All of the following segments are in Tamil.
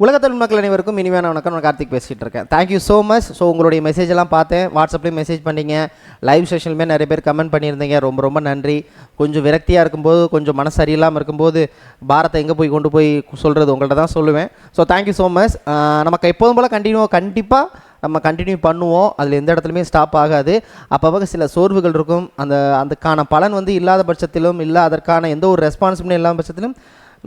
உலகத்தமிழ் மக்கள் அனைவருக்கும் இனிமையான வணக்கம். நான் கார்த்திக் பேசிகிட்டு இருக்கேன். Thank you so much. ஸோ உங்களுடைய மெசேஜ் எல்லாம் பார்த்தேன், வாட்ஸ்அப்லேயும் மெசேஜ் பண்ணிங்க, லைவ் செஷன்லுமே நிறைய பேர் கமெண்ட் பண்ணியிருந்தீங்க. ரொம்ப ரொம்ப நன்றி. கொஞ்சம் விரக்தியாக இருக்கும்போது, கொஞ்சம் மனசு சரியில்லாமல் இருக்கும்போது பாரத்தை எங்கே போய் கொண்டு போய் சொல்கிறது உங்கள்கிட்ட தான் சொல்லுவேன். So thank you so much. நமக்கு எப்போதும் போல் கண்டிப்பாக நம்ம கண்டினியூ பண்ணுவோம். அதில் எந்த இடத்துலையுமே ஸ்டாப் ஆகாது. அப்போ சில சோர்வுகள் இருக்கும். அதுக்கான பலன் இல்லாத பட்சத்திலும், இல்லை அதற்கான எந்த ஒரு ரெஸ்பான்சிபிலிட்டி இல்லாத பட்சத்திலும்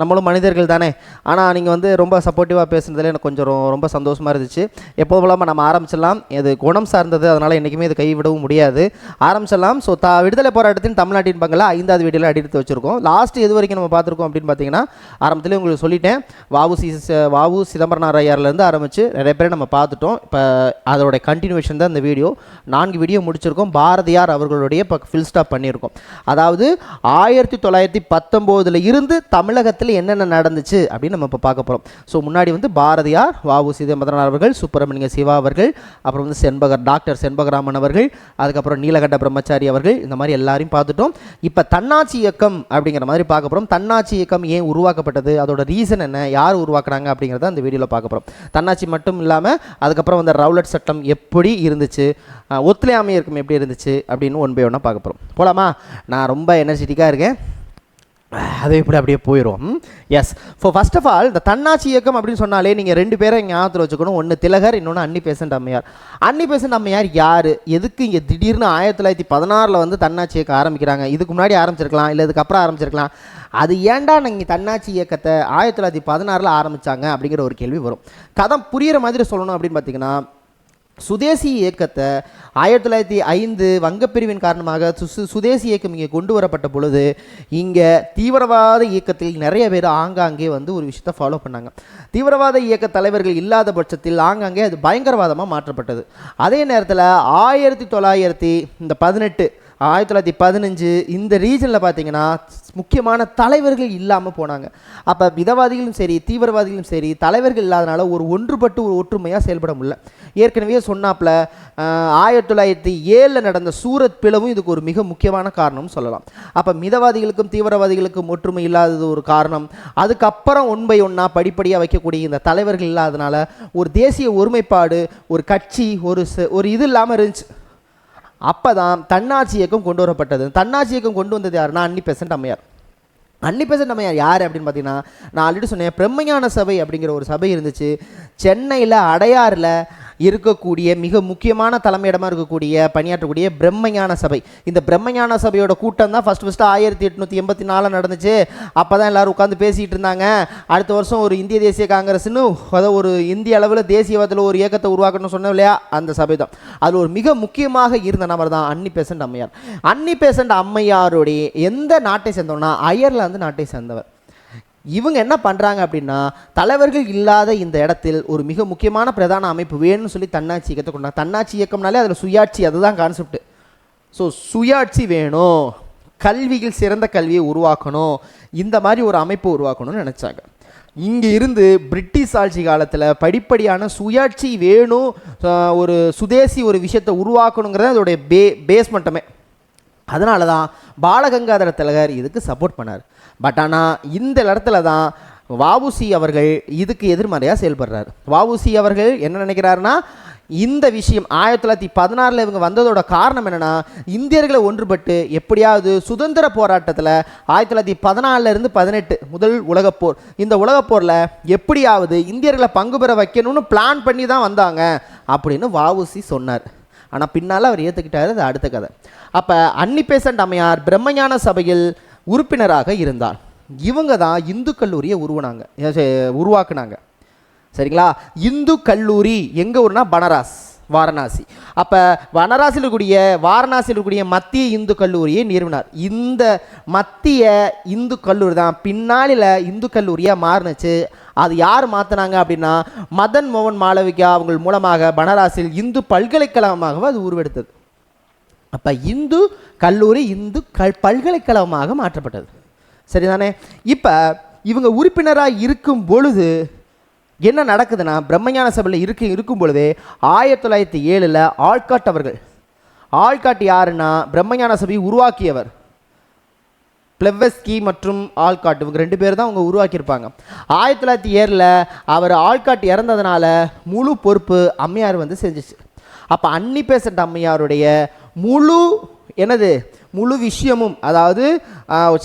நம்மளும் மனிதர்கள் தானே. ஆனால் நீங்கள் ரொம்ப சப்போர்ட்டிவாக பேசுனதில் எனக்கு கொஞ்சம் ரொம்ப சந்தோஷமாக இருந்துச்சு. எப்போதும் இல்லாமல் நம்ம ஆரம்பிச்சிடலாம். இது குணம் சார்ந்தது, அதனால் என்றைக்குமே இது கைவிடவும் முடியாது. ஆரம்பிச்சிடலாம். ஸோ விடுதலை போராட்டத்தின் தமிழ்நாட்டின் பங்கில் 5வது வீடியோவில் அடித்து வச்சுருக்கோம். லாஸ்ட் எது வரைக்கும் நம்ம பார்த்துருக்கோம் அப்படின்னு பார்த்தீங்கன்னா, ஆரம்பத்திலே உங்களுக்கு சொல்லிட்டேன், வாவு சிதம்பரனார் ஐயாரிலேருந்து ஆரம்பித்து நிறைய பேரை நம்ம பார்த்துட்டோம். இப்போ அதோடைய கண்டினியூஷன் தான் இந்த வீடியோ. 4 வீடியோ முடிச்சிருக்கோம். பாரதியார் அவர்களுடைய இப்போ ஃபில் ஸ்டாப் பண்ணியிருக்கோம். அதாவது 1919 இருந்து தமிழகத்தில் என்னென்ன நடந்துச்சு அப்படின்னு நம்ம இப்போ பார்க்க போகிறோம். ஸோ முன்னாடி பாரதியார், வாவு சிதம்பரனார் அவர்கள், சுப்பிரமணிய சிவா அவர்கள், அப்புறம் டாக்டர் செண்பகராமன் அவர்கள், அதுக்கப்புறம் நீலகண்ட பிரம்மச்சாரி அவர்கள், இந்த மாதிரி எல்லாரையும் பார்த்துட்டோம். இப்போ தன்னாட்சி இயக்கம் அப்படிங்கிற மாதிரி பார்க்க போகிறோம். தன்னாட்சி இயக்கம் ஏன் உருவாக்கப்பட்டது, அதோட ரீசன் என்ன, யார் உருவாக்குறாங்க அப்படிங்கிறத அந்த வீடியோவில் பார்க்க போகிறோம். தன்னாட்சி மட்டும் இல்லாமல் அதுக்கப்புறம் ரவுலட் சட்டம் எப்படி இருந்துச்சு, ஒத்துழையாமை இயக்கம் எப்படி இருந்துச்சு அப்படின்னு ஒன் பை ஒன்னாக பார்க்க போகிறோம். போலாமா? நான் ரொம்ப எனர்ஜெட்டிக்காக இருக்கேன். அதை இப்படி அப்படியே போயிடும். எஸ். ஃபர்ஸ்ட் ஆஃப் ஆல் இந்த தன்னாட்சி இயக்கம் அப்படின்னு சொன்னாலே நீங்கள் 2 பேரை ஞாபகத்தில் வச்சுக்கணும். ஒன்று திலகர், இன்னொன்று அன்னி பெசன்ட் அம்மையார். அன்னி பெசன்ட் அம்மையார் யார், எதுக்கு இங்கே திடீர்னு 1916 தன்னாட்சி இயக்கம் ஆரம்பிக்கிறாங்க? இதுக்கு முன்னாடி ஆரம்பிச்சிருக்கலாம், இல்லை இதுக்கப்புறம் ஆரம்பிச்சிருக்கலாம். அது ஏன்டா நீங்கள் தன்னாட்சி இயக்கத்தை 1916 ஆரம்பித்தாங்க அப்படிங்கிற ஒரு கேள்வி வரும். கதை புரிகிற மாதிரி சொல்லணும் அப்படின்னு பார்த்தீங்கன்னா, சுதேசி இயக்கத்தை 1905 வங்கப்பிரிவின் காரணமாக சுதேசி இயக்கம் இங்கே கொண்டு வரப்பட்ட பொழுது இங்கே தீவிரவாத இயக்கத்தில் நிறைய பேர் ஆங்காங்கே ஒரு விஷயத்தை ஃபாலோ பண்ணாங்க. தீவிரவாத இயக்க தலைவர்கள் இல்லாத பட்சத்தில் ஆங்காங்கே அது பயங்கரவாதமாக மாற்றப்பட்டது. அதே நேரத்தில் 1915 இந்த ரீஜனில் பார்த்தீங்கன்னா முக்கியமான தலைவர்கள் இல்லாமல் போனாங்க. அப்போ மிதவாதிகளும் சரி, தீவிரவாதிகளும் சரி, தலைவர்கள் இல்லாதனால ஒன்றுபட்டு ஒற்றுமையாக செயல்பட முடியல. ஏற்கனவே சொன்னாப்புல 1907 நடந்த சூரத் பிளவும் இதுக்கு ஒரு மிக முக்கியமான காரணம் சொல்லலாம். அப்போ மிதவாதிகளுக்கும் தீவிரவாதிகளுக்கும் ஒற்றுமை இல்லாதது ஒரு காரணம். அதுக்கப்புறம் 1 by 1 படிப்படியாக வைக்கக்கூடிய இந்த தலைவர்கள் இல்லாதனால ஒரு தேசிய ஒருமைப்பாடு, ஒரு கட்சி, ஒரு இது இல்லாமல் இருந்துச்சு. அப்போ தான் தன்னாட்சி இயக்கம் கொண்டு வரப்பட்டது. தன்னாட்சி இயக்கம் கொண்டு வந்தது யாருன்னா அன்னி பெசன்ட் அம்மையார். அன்னி பெசன்ட் அம்மையார் யார் அப்படின்னு பார்த்தீங்கன்னா, நான் ஆல்ரெடி சொன்னேன், பிரம்மஞான சபை அப்படிங்கிற ஒரு சபை இருந்துச்சு. சென்னையில் அடையாறில் இருக்கக்கூடிய மிக முக்கியமான தலைமையிடமாக இருக்கக்கூடிய பணியாற்றக்கூடிய பிரம்மஞான சபை. இந்த பிரம்மஞான சபையோட கூட்டம் தான் ஃபஸ்ட்டு 1884 நடந்துச்சு. அப்போ தான் எல்லோரும் உட்காந்து பேசிகிட்டு இருந்தாங்க, அடுத்த வருஷம் ஒரு இந்திய தேசிய காங்கிரஸ்னு ஒரு இந்திய அளவில் தேசியவாதத்தில் ஒரு இயக்கத்தை உருவாக்கணும்னு சொன்னோம் இல்லையா, அந்த சபை தான். அதில் ஒரு மிக முக்கியமாக இருந்த நபர் தான் அன்னி பெசன்ட் அம்மையார். அன்னி பெசன்ட் அம்மையாருடைய எந்த நாட்டை சேர்ந்தோம்னா அயர்லாந்து நாட்டை சேர்ந்தவர். இவங்க என்ன பண்ணுறாங்க அப்படின்னா, தலைவர்கள் இல்லாத இந்த இடத்தில் ஒரு மிக முக்கியமான பிரதான அமைப்பு வேணும்னு சொல்லி தன்னாட்சி இயக்கத்தை கொண்டாங்க. தன்னாட்சி இயக்கம்னாலே அதில் சுயாட்சி, அதுதான் கான்செப்ட். ஸோ சுயாட்சி வேணும், கல்வியில் சிறந்த கல்வியை உருவாக்கணும், இந்த மாதிரி ஒரு அமைப்பு உருவாக்கணும்னு நினச்சாங்க. இங்கே இருந்து பிரிட்டிஷ் ஆட்சி காலத்தில் படிப்படியான சுயாட்சி வேணும், ஒரு சுதேசி ஒரு விஷயத்தை உருவாக்கணுங்கிறது அதோடைய பேஸ்மெண்ட்டமே. அதனால தான் பாலகங்காதர திலகர் இதுக்கு சப்போர்ட் பண்ணார். பட் ஆனால் இந்த இடத்துல தான் வஉசி அவர்கள் இதுக்கு எதிர்மறையாக செயல்படுறார். வஉசி அவர்கள் என்ன நினைக்கிறாருன்னா, இந்த விஷயம் 1916 இவங்க வந்ததோட காரணம் என்னென்னா, இந்தியர்களை ஒன்றுபட்டு எப்படியாவது சுதந்திர போராட்டத்தில் 1914 18 முதல் உலகப்போர், இந்த உலகப்போரில் எப்படியாவது இந்தியர்களை பங்கு பெற வைக்கணும்னு பிளான் பண்ணி தான் வந்தாங்க அப்படின்னு வஉசி சொன்னார். ஆனால் பின்னால் அவர் ஏற்றுக்கிட்டார், அது அடுத்த கதை. அப்போ அன்னி பெசன்ட் அம்மையார் பிரம்மஞான சபையில் உறுப்பினராக இருந்தார். இவங்க தான் இந்து கல்லூரியை உருவாக்குனாங்க. சரிங்களா? இந்து கல்லூரி எங்கே ஊர்னா வாரணாசி. அப்போ வாரணாசியில் இருக்கக்கூடிய மத்திய இந்து கல்லூரியை நிறுவினார். இந்த மத்திய இந்து கல்லூரி தான் பின்னாளில் இந்து கல்லூரியாக மாறினுச்சு. அது யார் மாற்றினாங்க அப்படின்னா, மதன் மோகன் மாளவிகா அவங்க மூலமாக பனாரஸில் இந்து பல்கலைக்கழகமாக அது உருவெடுத்தது. அப்போ இந்து கல்லூரி பல்கலைக்கழகமாக மாற்றப்பட்டது. சரிதானே? இப்போ இவங்க உறுப்பினராக இருக்கும் பொழுது என்ன நடக்குதுன்னா, பிரம்மஞான சபையில் இருக்கும் பொழுதே 1907 ஆல்காட் அவர்கள், ஆல்காட் யாருன்னா பிரம்மஞான சபையை உருவாக்கியவர். பிளெவஸ்கி மற்றும் ஆல்காட் இவங்க 2 பேர் தான் அவங்க உருவாக்கியிருப்பாங்க. 1907 அவர் ஆல்காட் இறந்ததுனால முழு பொறுப்பு அம்மையார் வந்து செஞ்சிச்சு. அப்போ அன்னி பெசன்ட் அம்மையாருடைய முழு விஷயமும், அதாவது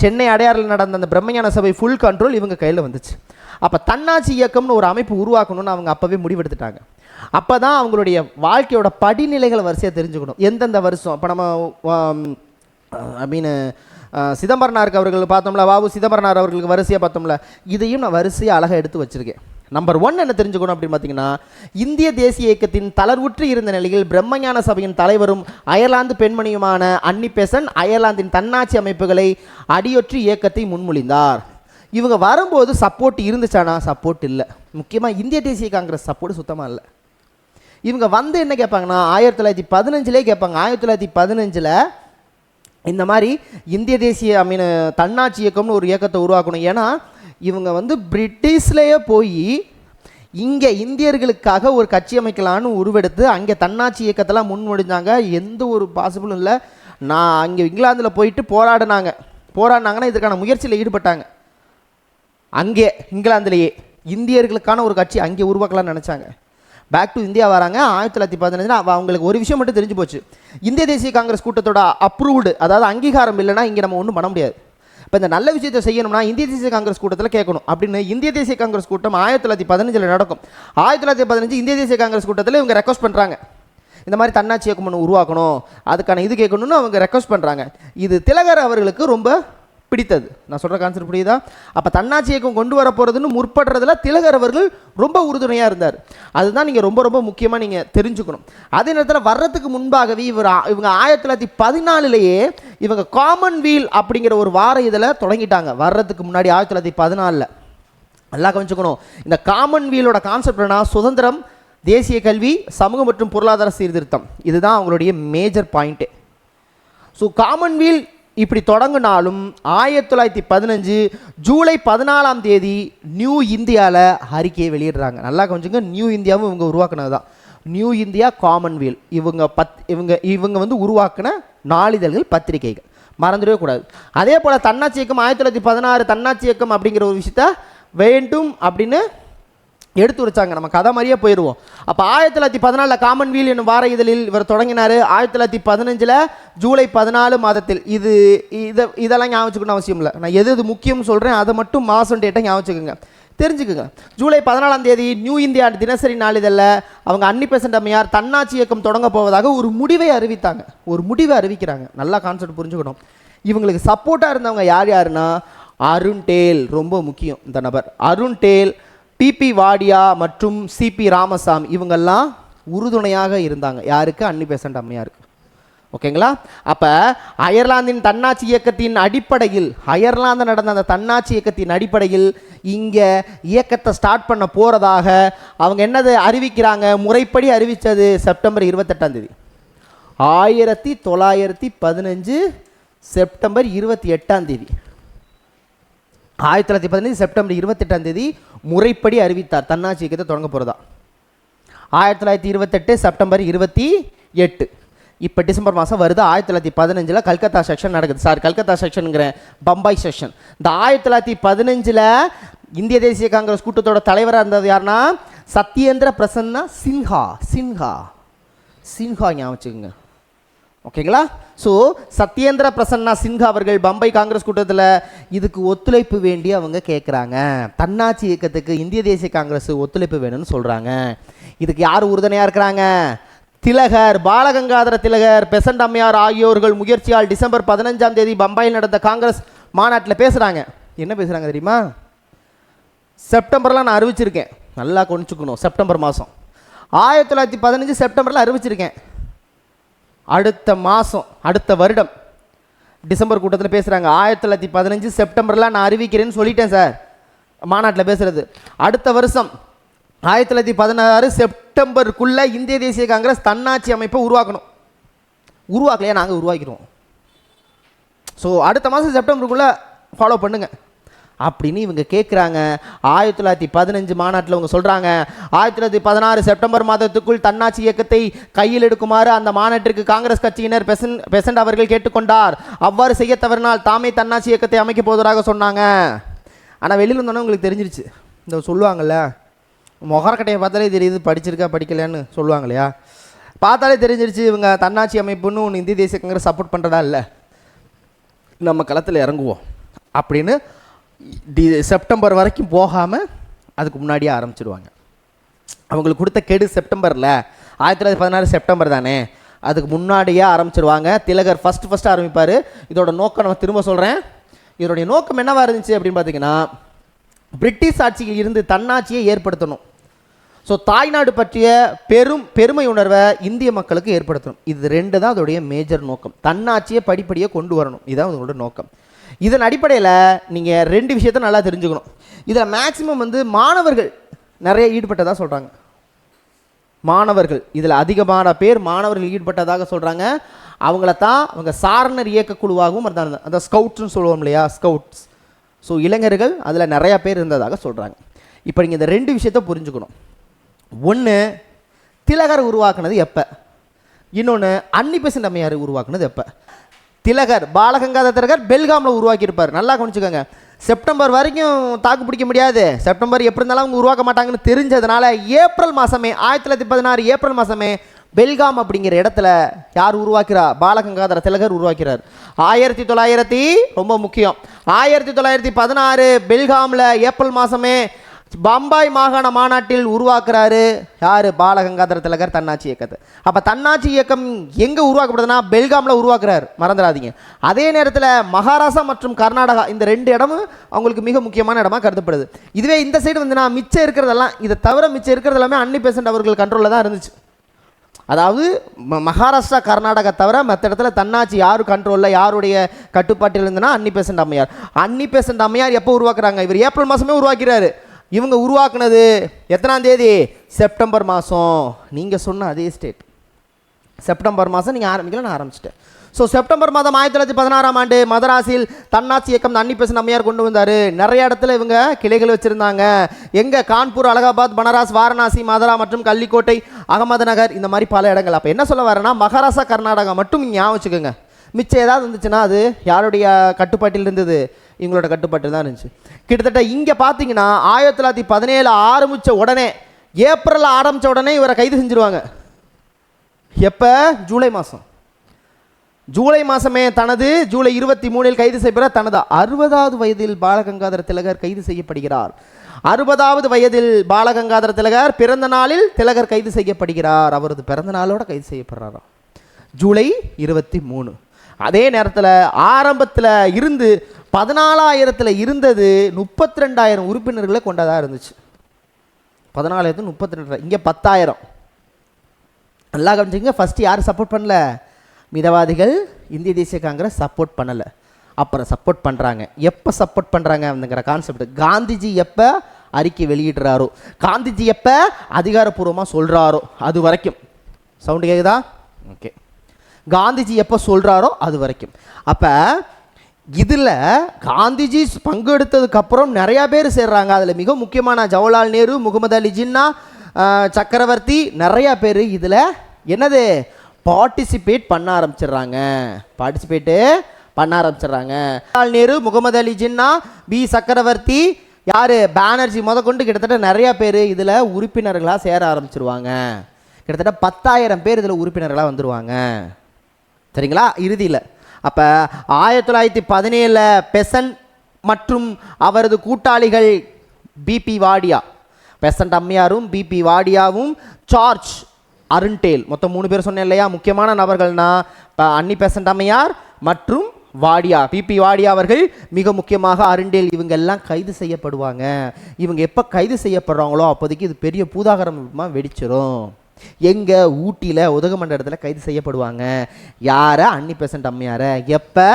சென்னை அடையாறில் நடந்த அந்த பிரம்மஞான சபை ஃபுல் கண்ட்ரோல் இவங்க கையில் வந்துச்சு. அப்போ தன்னாட்சி இயக்கம்னு ஒரு அமைப்பு உருவாக்கணும்னு அவங்க அப்போவே முடிவெடுத்துட்டாங்க. அப்போ தான் அவங்களுடைய வாழ்க்கையோட படிநிலைகளை வரிசையாக தெரிஞ்சுக்கணும். எந்தெந்த வருஷம் இப்போ நம்ம சிதம்பரனாருக்கு அவர்கள் பார்த்தோம்ல, வாவு சிதம்பரனார் அவர்களுக்கு வரிசையாக பார்த்தோம்ல, இதையும் நான் வரிசையாக அழகாக எடுத்து வச்சுருக்கேன். நம்பர் 1 என்ன தெரிஞ்சுக்கணும் அப்படின்னு பார்த்தீங்கன்னா, இந்திய தேசிய இயக்கத்தின் தளர்வுற்று இருந்த நிலையில் பிரம்மஞான சபையின் தலைவரும் அயர்லாந்து பெண்மணியுமான அன்னி பெசன்ட் அயர்லாந்தின் தன்னாட்சி அமைப்புகளை அடியொற்றி இயக்கத்தை முன்மொழிந்தார். இவங்க வரும்போது சப்போர்ட் இருந்துச்சானா? சப்போர்ட் இல்லை. முக்கியமாக இந்திய தேசிய காங்கிரஸ் சப்போர்ட் சுத்தமாக இல்லை. இவங்க வந்து என்ன கேட்பாங்கன்னா 1915 கேட்பாங்க. 1915 இந்த மாதிரி இந்திய தேசிய தன்னாட்சி இயக்கம்னு ஒரு இயக்கத்தை உருவாக்கணும். ஏன்னா இவங்க வந்து பிரிட்டிஷ்லேயே போய் இங்கே இந்தியர்களுக்காக ஒரு கட்சி அமைக்கலான்னு உருவெடுத்து அங்கே தன்னாட்சி இயக்கத்தெல்லாம் முன்மொழிஞ்சாங்க. எந்த ஒரு பாசிபிளும் இல்லை. நான் அங்கே இங்கிலாந்தில் போயிட்டு போராடினாங்கன்னா இதுக்கான முயற்சியில் ஈடுபட்டாங்க. அங்கே இங்கிலாந்துலேயே இந்தியர்களுக்கான ஒரு கட்சி அங்கே உருவாக்கலாம்னு நினச்சாங்க. பேக் டு இந்தியா வராங்க. 1915 அவங்களுக்கு ஒரு விஷயம் மட்டும் தெரிஞ்சு போச்சு. இந்திய தேசிய காங்கிரஸ் கூட்டத்தோட அப்ரூவ்டு, அதாவது அங்கீகாரம் இல்லைன்னா இங்கே நம்ம ஒன்றும் பண்ண முடியாது. இப்போ இந்த நல்ல விஷயத்தை செய்யணும்னா இந்திய தேசிய காங்கிரஸ் கூட்டத்தில் கேட்கணும் அப்படின்னு இந்திய தேசிய காங்கிரஸ் கூட்டம் 1915 நடக்கும். 1915 இந்திய தேசிய காங்கிரஸ் கூட்டத்தில் இவங்க ரெக்வஸ்ட் பண்ணுறாங்க, இந்த மாதிரி தன்னாட்சி இயக்கம் ஒன்று உருவாக்கணும், அதுக்கான இது கேட்கணும்னு அவங்க ரெக்வஸ்ட் பண்ணுறாங்க. இது திலகர் அவர்களுக்கு ரொம்ப பிடித்தது. நான் சொல்கிற கான்செப்ட் புரியுதா? அப்போ தன்னாட்சி இயக்கம் கொண்டு வர போகிறதுன்னு முற்படுறதுல திலகர் அவர்கள் ரொம்ப உறுதுணையாக இருந்தார். அதுதான் நீங்கள் ரொம்ப ரொம்ப முக்கியமாக நீங்கள் தெரிஞ்சுக்கணும். அதே நேரத்தில் வர்றதுக்கு முன்பாகவே இவங்க 1914 இவங்க காமன்வீல் அப்படிங்கிற ஒரு வார இதில் தொடங்கிட்டாங்க. வர்றதுக்கு முன்னாடி 1914 நல்லா கவனிச்சுக்கணும். இந்த காமன்வீலோட கான்செப்ட் என்ன? சுதந்திரம், தேசிய கல்வி, சமூக மற்றும் பொருளாதார சீர்திருத்தம். இதுதான் அவங்களுடைய மேஜர் பாயிண்ட்டு. ஸோ காமன்வீல் இப்படி தொடங்கினாலும் 1915 ஜூலை 14 நியூ இந்தியாவில் அறிக்கையை வெளியிடுறாங்க. நல்லா கொஞ்சம் நியூ இந்தியாவும் இவங்க உருவாக்குனது தான். நியூ இந்தியா, காமன்வீல் இவங்க வந்து உருவாக்கின நாளிதழ்கள், பத்திரிகைகள், மறந்துடவே கூடாது. அதே போல் தன்னாட்சி இயக்கம் 1916 தன்னாட்சி இயக்கம் அப்படிங்கிற ஒரு விஷயத்த வேண்டும் அப்படின்னு எடுத்து வச்சாங்க. நம்ம கதை மாதிரியே போயிடுவோம். அப்போ 1914 காமன்வீல் என்னும் வார இதழில் இவர் தொடங்கினார். 1915 ஜூலை 14 மாதத்தில் இதெல்லாம் ஞாபகம் அவசியம் இல்லை. நான் எது முக்கியம் சொல்கிறேன் அதை மட்டும் மாதம் டேட்டை ஞாபகம் தெரிஞ்சுக்குங்க. ஜூலை 14 நியூ இந்தியா தினசரி நாளிதழில் அவங்க அன்னி பெசன்ட் அம்மையார் தன்னாட்சி இயக்கம் தொடங்க போவதாக ஒரு முடிவை அறிவிக்கிறாங்க. நல்லா கான்செப்ட் புரிஞ்சுக்கணும். இவங்களுக்கு சப்போர்ட்டாக இருந்தவங்க யாருன்னா அருண் டேல், ரொம்ப முக்கியம் இந்த நபர். அருண் டேல், பிபி வாடியா மற்றும் சிபி ராமசாமி இவங்கெல்லாம் உறுதுணையாக இருந்தாங்க. யாருக்கு? அன்னி பெசன்ட் அம்மையாருக்கு. ஓகேங்களா? அப்போ அயர்லாந்தின் தன்னாட்சி இயக்கத்தின் அடிப்படையில், அயர்லாந்து நடந்த அந்த தன்னாட்சி இயக்கத்தின் அடிப்படையில் இங்கே இயக்கத்தை ஸ்டார்ட் பண்ண போகிறதாக அவங்க என்னது அறிவிக்கிறாங்க? முறைப்படி அறிவித்தது செப்டம்பர் 28 1915 செப்டம்பர் 28 1915 செப்டம்பர் 28 முறைப்படி அறிவித்தார் தன்னாட்சி இயக்கத்தை தொடங்க போகிறதா. 1928 செப்டம்பர் 28 இப்போ டிசம்பர் மாதம் வருது. 1915 கல்கத்தா செக்ஷன் நடக்குது. கல்கத்தா செக்ஷனுங்கிற பம்பாய் செக்ஷன். இந்த 1915 இந்திய தேசிய காங்கிரஸ் கூட்டத்தோட தலைவராக இருந்தது யாருன்னா சத்யேந்திர பிரசன்னா சின்ஹா ஞாபகம் வச்சுக்கோங்க. ஓகேங்களா? ஸோ சத்யேந்திர பிரசன்னா சின்ஹா அவர்கள் பம்பை காங்கிரஸ் கூட்டத்தில் இதுக்கு ஒத்துழைப்பு வேண்டி அவங்க கேட்குறாங்க. தன்னாட்சி இயக்கத்துக்கு இந்திய தேசிய காங்கிரஸ் ஒத்துழைப்பு வேணும்னு சொல்கிறாங்க. இதுக்கு யார் உறுதுணையாக இருக்கிறாங்க? திலகர், பாலகங்காதர திலகர், பெசன்ட் அம்மையார் ஆகியோர்கள் முயற்சியால் டிசம்பர் 15 பம்பாயில் நடந்த காங்கிரஸ் மாநாட்டில் பேசுகிறாங்க. என்ன பேசுகிறாங்க தெரியுமா? செப்டம்பர்லாம் நான் அறிவிச்சிருக்கேன், நல்லா கொஞ்சிக்கணும். செப்டம்பர் மாதம் 1915 செப்டம்பரில் அறிவிச்சிருக்கேன். அடுத்த வருடம் டிசம்பர் கூட்டத்தில் பேசுகிறாங்க. 1915 செப்டம்பரில் நான் அறிவிக்கிறேன்னு சொல்லிட்டேன் சார், மாநாட்டில் பேசுகிறது. அடுத்த வருஷம் 1916 செப்டம்பருக்குள்ளே இந்திய தேசிய காங்கிரஸ் தன்னாட்சி அமைப்பை உருவாக்கலையா? நாங்கள் உருவாக்கிடுவோம். ஸோ அடுத்த மாதம் செப்டம்பருக்குள்ளே ஃபாலோ பண்ணுங்கள். அப்படின்னு இவங்க கேட்குறாங்க. 1915 மாநாட்டில் இவங்க சொல்கிறாங்க, 1916 செப்டம்பர் மாதத்துக்குள் தன்னாட்சி இயக்கத்தை கையில் எடுக்குமாறு அந்த மாநாட்டிற்கு காங்கிரஸ் கட்சியினர் பெசன்ட் அவர்கள் கேட்டுக்கொண்டார். அவ்வாறு செய்ய தவறினால் தாமே தன்னாட்சி இயக்கத்தை அமைக்க போவதாக சொன்னாங்க. ஆனால் வெளியில் வந்தோன்னே உங்களுக்கு தெரிஞ்சிருச்சு. இந்த சொல்லுவாங்கள்ல, முகரக்கட்டையை பார்த்தாலே தெரியுது படிச்சிருக்கா படிக்கலையான்னு சொல்லுவாங்க இல்லையா, பார்த்தாலே தெரிஞ்சிருச்சு இவங்க தன்னாட்சி அமைப்புன்னு ஒன்று இந்திய தேசிய காங்கிரஸ் சப்போர்ட் பண்ணுறதா இல்லை, நம்ம களத்தில் இறங்குவோம் அப்படின்னு செப்டம்பர் வரைக்கும் போகாமல் அதுக்கு முன்னாடியே ஆரம்பிச்சிடுவாங்க. அவங்களுக்கு கொடுத்த கெடு செப்டம்பரில் 1916 செப்டம்பர் தானே, அதுக்கு முன்னாடியே ஆரம்பிச்சிடுவாங்க. திலகர் ஃபஸ்ட்டு ஆரம்பிப்பார். இதோட நோக்கம் நான் திரும்ப சொல்கிறேன். இதோடைய நோக்கம் என்னவாக இருந்துச்சு அப்படின்னு பார்த்தீங்கன்னா, பிரிட்டிஷ் ஆட்சியில் இருந்து தன்னாட்சியை ஏற்படுத்தணும். ஸோ தாய்நாடு பற்றிய பெருமை உணர்வை இந்திய மக்களுக்கு ஏற்படுத்தணும். இது ரெண்டு தான் அதோடைய மேஜர் நோக்கம். தன்னாட்சியை படிப்படியாக கொண்டு வரணும், இதுதான் அதோட நோக்கம். இதன் அடிப்படையில் நீங்கள் ரெண்டு விஷயத்தை நல்லா தெரிஞ்சுக்கணும். இதில் மேக்சிமம் மாணவர்கள் நிறைய ஈடுபட்டதாக சொல்கிறாங்க. மாணவர்கள் இதில் அதிகமான பேர் மாணவர்கள் ஈடுபட்டதாக சொல்கிறாங்க. அவங்க சாரணர் இயக்க குழுவாகவும் இருந்தாங்க, அந்த ஸ்கவுட்ஸ்னு சொல்லுவோம் இல்லையா, ஸ்கவுட்ஸ். ஸோ இளைஞர்கள் அதில் நிறையா பேர் இருந்ததாக சொல்கிறாங்க. இப்போ நீங்கள் இந்த ரெண்டு விஷயத்தை புரிஞ்சுக்கணும். ஒன்று, திலகர் உருவாக்குனது எப்போ, இன்னொன்று அன்னி பெசன்ட் அம்மையார் உருவாக்குனது எப்போ. திலகர், பாலகங்காதர திலகர் பெல்காமில் உருவாக்கியிருப்பார். நல்லா கவனிச்சுக்கோங்க. செப்டம்பர் வரைக்கும் தாக்கு பிடிக்க முடியாது, செப்டம்பர் எப்படி இருந்தாலும் அவங்க உருவாக்க மாட்டாங்கன்னு தெரிஞ்சதுனால ஏப்ரல் மாதமே 1916 ஏப்ரல் மாதமே பெல்காம் அப்படிங்கிற இடத்துல யார் உருவாக்கிறா, பாலகங்காதர திலகர் உருவாக்கிறார். 1900 ரொம்ப முக்கியம், 1916 பெல்காமில் ஏப்ரல் மாதமே பம்பாய் மாகாண மாநாட்டில் உருவாக்குறாரு யார், பாலகங்காதர திலகர் தன்னாட்சி இயக்கத்தை. அப்போ தன்னாட்சி இயக்கம் எங்கே உருவாக்கப்படுதுன்னா பெல்காமில் உருவாக்குறாரு, மறந்துடாதீங்க. அதே நேரத்தில் மகாராஷ்டிரா மற்றும் கர்நாடகா இந்த ரெண்டு இடமும் அவங்களுக்கு மிக முக்கியமான இடமா கருதப்படுது. இதுவே இந்த சைடு மிச்சம் இருக்கிறதெல்லாம், இதை தவிர மிச்சம் இருக்கிறது எல்லாமே அன்னி பெசன்ட் அவர்கள் கண்ட்ரோலில் தான் இருந்துச்சு. அதாவது மகாராஷ்டிரா கர்நாடகா தவிர மற்ற இடத்துல தன்னாட்சி யார் கண்ட்ரோலில் யாருடைய கட்டுப்பாட்டில் இருந்ததுன்னா அன்னி பெசன்ட் அம்மையார். அன்னி பெசன்ட் அம்மையார் எப்போ உருவாக்குறாங்க, இவர் ஏப்ரல் மாதமே உருவாக்கிறாரு. இவங்க உருவாக்குனது எத்தனாம் தேதி, செப்டம்பர் மாதம். நீங்கள் சொன்ன அதே ஸ்டேட் செப்டம்பர் மாதம் நீங்கள் ஆரம்பிக்கல, நான் ஆரம்பிச்சிட்டேன். ஸோ செப்டம்பர் மாதம் 1916ஆம் ஆண்டு மதராஸில் தன்னாட்சி இயக்கம் அன்னி பெசன்ட் அம்மையார் கொண்டு வந்தார். நிறைய இடத்துல இவங்க கிளைகள் வச்சுருந்தாங்க. எங்கே, கான்பூர், அலகாபாத், பனாரஸ், வாரணாசி, மதுரா மற்றும் கள்ளிக்கோட்டை, அகமது நகர், இந்த மாதிரி பல இடங்கள். அப்போ என்ன சொல்ல வரேன்னா, மகாராஷ்டிரா கர்நாடகா மட்டும் ஞாபகம் வச்சுக்கோங்க. மிச்சம் ஏதாவது இருந்துச்சுன்னா அது யாருடைய கட்டுப்பாட்டில் இருந்தது, இவங்களோட கட்டுப்பாட்டில் தான் இருந்துச்சு. கிட்டத்தட்ட இங்கே பார்த்தீங்கன்னா 1917 ஆரம்பித்த உடனே, ஏப்ரலில் ஆரம்பித்த உடனே இவரை கைது செஞ்சுருவாங்க. எப்போ, ஜூலை மாதம். ஜூலை மாதமே ஜூலை 23 கைது செய்யப்படுற தனது 60வது வயதில் பாலகங்காதர திலகர் கைது செய்யப்படுகிறார். 60வது வயதில் பாலகங்காதர திலகர் பிறந்த நாளில் திலகர் கைது செய்யப்படுகிறார். அவரது பிறந்த நாளோட கைது செய்யப்படுறாராம், ஜூலை 23. அதே நேரத்தில் ஆரம்பத்தில் இருந்து 14,000 இருந்தது 32,000 உறுப்பினர்களை கொண்டதாக இருந்துச்சு. 14,000 32, இங்கே 10,000. நல்லா கவனிச்சிங்க. ஃபஸ்ட்டு யார் சப்போர்ட் பண்ணல, மிதவாதிகள், இந்திய தேசிய காங்கிரஸ் சப்போர்ட் பண்ணலை. அப்புறம் சப்போர்ட் பண்ணுறாங்க. எப்போ சப்போர்ட் பண்ணுறாங்க அப்படிங்கிற கான்செப்ட், காந்திஜி எப்போ அறிக்கை வெளியிடுறாரோ, காந்திஜி எப்போ அதிகாரப்பூர்வமாக சொல்கிறாரோ அது வரைக்கும். சவுண்டு கேட்குதா? ஓகே. காந்திஜி எப்போ சொல்கிறாரோ அது வரைக்கும். அப்போ இதில் காந்திஜி பங்கு எடுத்ததுக்கப்புறம் நிறையா பேர் சேர்றாங்க. அதில் மிக முக்கியமான ஜவஹர்லால் நேரு, முகமது அலி ஜின்னா, சக்கரவர்த்தி, நிறையா பேர் இதில் என்னது பார்ட்டிசிபேட் பண்ண ஆரம்பிச்சிடுறாங்க. ஜவஹர்லால் நேரு, முகமது அலி ஜின்னா, பி சக்கரவர்த்தி, யார், பானர்ஜி முதற்கொண்டு கிட்டத்தட்ட நிறையா பேர் இதில் உறுப்பினர்களாக சேர ஆரம்பிச்சிருவாங்க. கிட்டத்தட்ட 10,000 பேர் இதில் உறுப்பினர்களாக வந்துடுவாங்க. சரிங்களா? இறுதியில் அப்போ 1917 பெசன்ட் மற்றும் அவரது கூட்டாளிகள் பிபி வாடியா, பெசன்ட் அம்மையாரும் பிபி வாடியாவும் சார்ஜ் அருண்டேல், மொத்தம் 3 பேர் சொன்னேன் இல்லையா, முக்கியமான நபர்கள்னா அன்னி பெசன்ட் அம்மையார் மற்றும் வாடியா, பிபி வாடியா அவர்கள் மிக முக்கியமாக, அருண்டேல், இவங்க எல்லாம் கைது செய்யப்படுவாங்க. இவங்க எப்போ கைது செய்யப்படுறாங்களோ அப்போதைக்கு இது பெரிய பூதாகரமாக வெடிச்சிடும். எங்கே, ஊட்டியில் உதகமண்டலத்தில் கைது செய்யப்படுவாங்க. யாரை, அன்னி பெசன்ட் அம்மையாரை. எப்போ,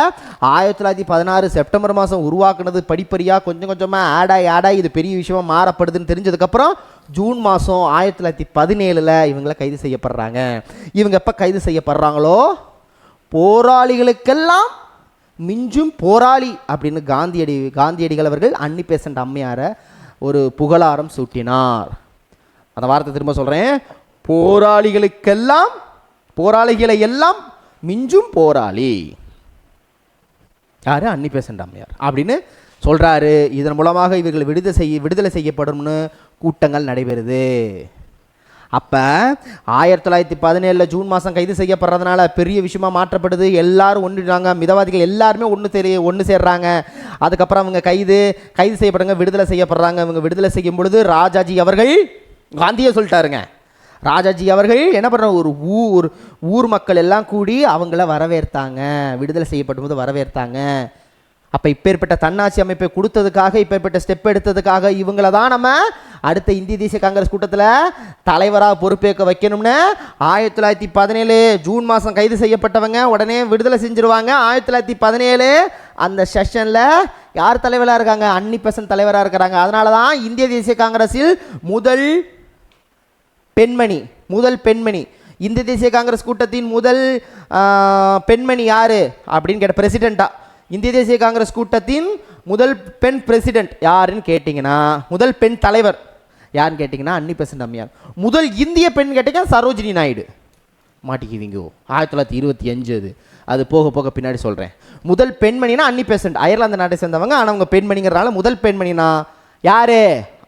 1916 செப்டம்பர் மாதம் உருவாக்குனது படிப்படியாக கொஞ்சம் கொஞ்சமாக ஆடாய் இது பெரிய விஷயமா மாறப்படுதுன்னு தெரிஞ்சதுக்கப்புறம் ஜூன் மாதம் 1917 இவங்களை கைது செய்யப்படுறாங்க. இவங்க எப்போ கைது செய்யப்படுறாங்களோ, போராளிகளுக்கெல்லாம் மிஞ்சும் போராளி அப்படின்னு காந்தியடிகள் அவர்கள் அன்னி பெசன்ட் அம்மையாரை ஒரு புகழாரம் சூட்டினார். அந்த வார்த்தை திரும்ப சொல்கிறேன், போராளிகளை எல்லாம் மிஞ்சும் போராளி யாரு? அன்னி பெசன்ட் அம்மையார் அப்படின்னு சொல்கிறாரு. இதன் மூலமாக இவர்கள் விடுதலை செய்யப்படும்னு கூட்டங்கள் நடைபெறுது. அப்போ 1917 ஜூன் மாதம் கைது செய்யப்படுறதுனால பெரிய விஷயமா மாற்றப்படுது. எல்லாரும் ஒன்றுறாங்க, மிதவாதிகள் எல்லாருமே ஒன்று சேர்றாங்க. அதுக்கப்புறம் அவங்க கைது செய்யப்படுறாங்க, விடுதலை செய்யப்படுறாங்க. இவங்க விடுதலை செய்யும் பொழுது ராஜாஜி அவர்கள், காந்தியை சொல்லிட்டாருங்க, ராஜாஜி அவர்கள் என்ன பண்ணுறாங்க, ஒரு ஊர் மக்கள் எல்லாம் கூடி அவங்கள வரவேற்றாங்க, விடுதலை செய்யப்படும் போது வரவேற்றாங்க. அப்போ இப்பேற்பட்ட தன்னாட்சி அமைப்பை கொடுத்ததுக்காக, இப்பேற்பட்ட ஸ்டெப் எடுத்ததுக்காக இவங்கள தான் நம்ம அடுத்த இந்திய தேசிய காங்கிரஸ் கூட்டத்தில் தலைவராக பொறுப்பேற்க வைக்கணும்னு 1917 ஜூன் மாதம் கைது செய்யப்பட்டவங்க உடனே விடுதலை செஞ்சுருவாங்க. 1917 அந்த செஷனில் யார் தலைவராக இருக்காங்க? அன்னி பெசன்ட் தலைவராக இருக்கிறாங்க. அதனால தான் இந்திய தேசிய காங்கிரஸில் முதல் பெண்மணி இந்திய தேசிய காங்கிரஸ் கூட்டத்தின் முதல் பெண்மணி யாரு அப்படின்னு கேட்ட, பிரசிடெண்டா இந்திய தேசிய காங்கிரஸ் கூட்டத்தின் முதல் பெண் பிரசிடென்ட் யாருன்னு கேட்டிங்கன்னா, முதல் பெண் தலைவர் யாருன்னு கேட்டிங்கன்னா அன்னி பெசன்ட் அம்மையார். முதல் இந்திய பெண் கேட்டிங்கன்னா சரோஜினி நாயுடு. மாட்டிக்குவீங்க, 1925 அது போக போக பின்னாடி சொல்கிறேன். முதல் பெண்மணினா அன்னி பெசன்ட், அயர்லாந்து நாட்டை சேர்ந்தவங்க. ஆனால் அவங்க பெண்மணிங்கிறனால முதல் பெண்மணினா யாரு?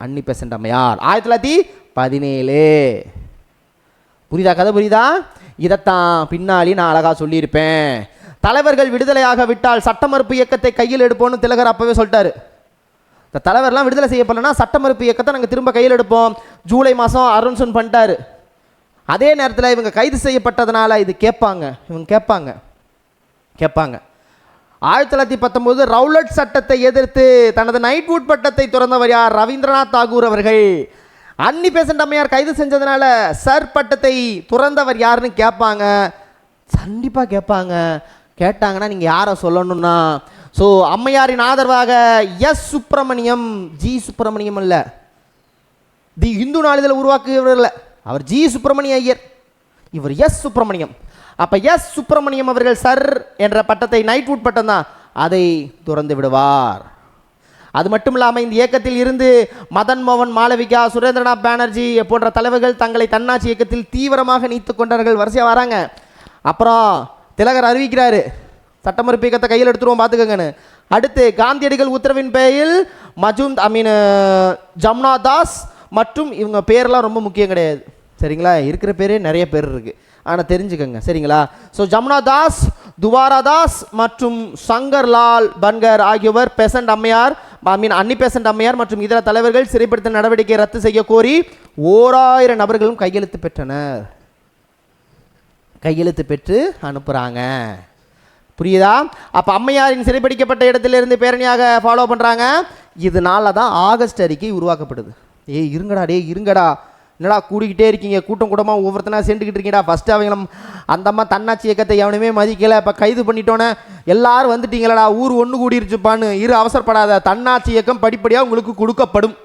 அன்னி பெசன்ட் அம்மையார், 1917. புரியுதா? கதை புரியுதா? இதைத்தான் பின்னாடி நான் அழகாக சொல்லியிருப்பேன். தலைவர்கள் விடுதலையாக விட்டால் சட்ட மறுப்பு இயக்கத்தை கையில் எடுப்போம்னு திலகர் அப்பவே சொல்லிட்டாரு. இந்த தலைவர்லாம் விடுதலை செய்யப்படலன்னா சட்ட மறுப்பு இயக்கத்தை நாங்கள் திரும்ப கையில் எடுப்போம். ஜூலை மாதம் அருண்சன் பண்ணிட்டாரு. அதே நேரத்தில் இவங்க கைது செய்யப்பட்டதுனால இது கேட்பாங்க. 1919 ரவுலட் சட்டத்தை எதிர்த்து தனது நைட்வுட் பட்டத்தை துறந்தவர் யார்? ரவீந்திரநாத் தாகூர் அவர்கள். அன்னி பெசன்ட் அம்மையார் கைது செஞ்சதுனால சர் பட்டத்தை துறந்தவர் யாருன்னு கேட்பாங்க. கண்டிப்பாக கேட்பாங்க. கேட்டாங்கன்னா நீங்கள் யாரை சொல்லணும்னா, ஸோ அம்மையாரின் ஆதரவாக எஸ் சுப்பிரமணியம், ஜி சுப்பிரமணியம் அல்ல, தி இந்து நாளிதழ் உருவாக்குகிறவர் இல்லை, அவர் ஜி சுப்பிரமணிய ஐயர், இவர் எஸ் சுப்பிரமணியம். அப்போ எஸ் சுப்பிரமணியம் அவர்கள் சர் என்ற பட்டத்தை, நைட்வுட் பட்டம் தான், அதை துறந்து விடுவார். அது மட்டும் இல்லாமல் இந்த இயக்கத்தில் இருந்து மதன் மோகன் மாளவிகா, சுரேந்திரநாத் பானர்ஜி போன்ற தலைவர்கள் தங்களை தன்னாட்சி இயக்கத்தில் தீவிரமாக நீத்து கொண்டார்கள். வரிசையாக வராங்க. அப்புறம் திலகர் அறிவிக்கிறாரு, சட்டமறுப்பு இயக்கத்தை கையில் எடுத்துருவோம் பார்த்துக்கங்கன்னு. அடுத்து காந்தியடிகள் உத்தரவின் பேரில் ஜமுனா தாஸ் மற்றும் இவங்க பேரெல்லாம் ரொம்ப முக்கியம் கிடையாது, சரிங்களா? இருக்கிற பேரே நிறைய பேர் இருக்குது, ஆனால் தெரிஞ்சுக்கோங்க, சரிங்களா? ஸோ ஜமுனா தாஸ், துவாரா தாஸ் மற்றும் சங்கர்லால் பன்கர் ஆகியோர் அன்னி பெசன்ட் அம்மையார் மற்றும் இதர தலைவர்கள் சிறைப்படுத்த நடவடிக்கை ரத்து செய்ய கோரி 1000 நபர்களும் கையெழுத்து பெற்று அனுப்புகிறாங்க. புரியுதா? அப்போ அம்மையாரின் சிறைப்பிடிக்கப்பட்ட இடத்திலிருந்து பேரணியாக ஃபாலோ பண்ணுறாங்க. இதனால தான் ஆகஸ்ட் அறிக்கை உருவாக்கப்படுது. இருங்கடா என்னடா கூடிக்கிட்டே இருக்கீங்க, கூட்டமாக ஒவ்வொருத்தனா சேர்ந்துக்கிட்டு இருக்கீங்கடா. ஃபஸ்ட்டு அவங்க அந்த அம்மா தன்னாட்சி இயக்கத்தை எவனுமே மதிக்கலை, இப்போ கைது பண்ணிட்டோன்னே எல்லாரும் வந்துட்டீங்களடா, ஊர் ஒன்று கூடிருச்சுப்பான்னு அவசரப்படாத, தன்னாட்சி இயக்கம் படிப்படியாக உங்களுக்கு கொடுக்கப்படும்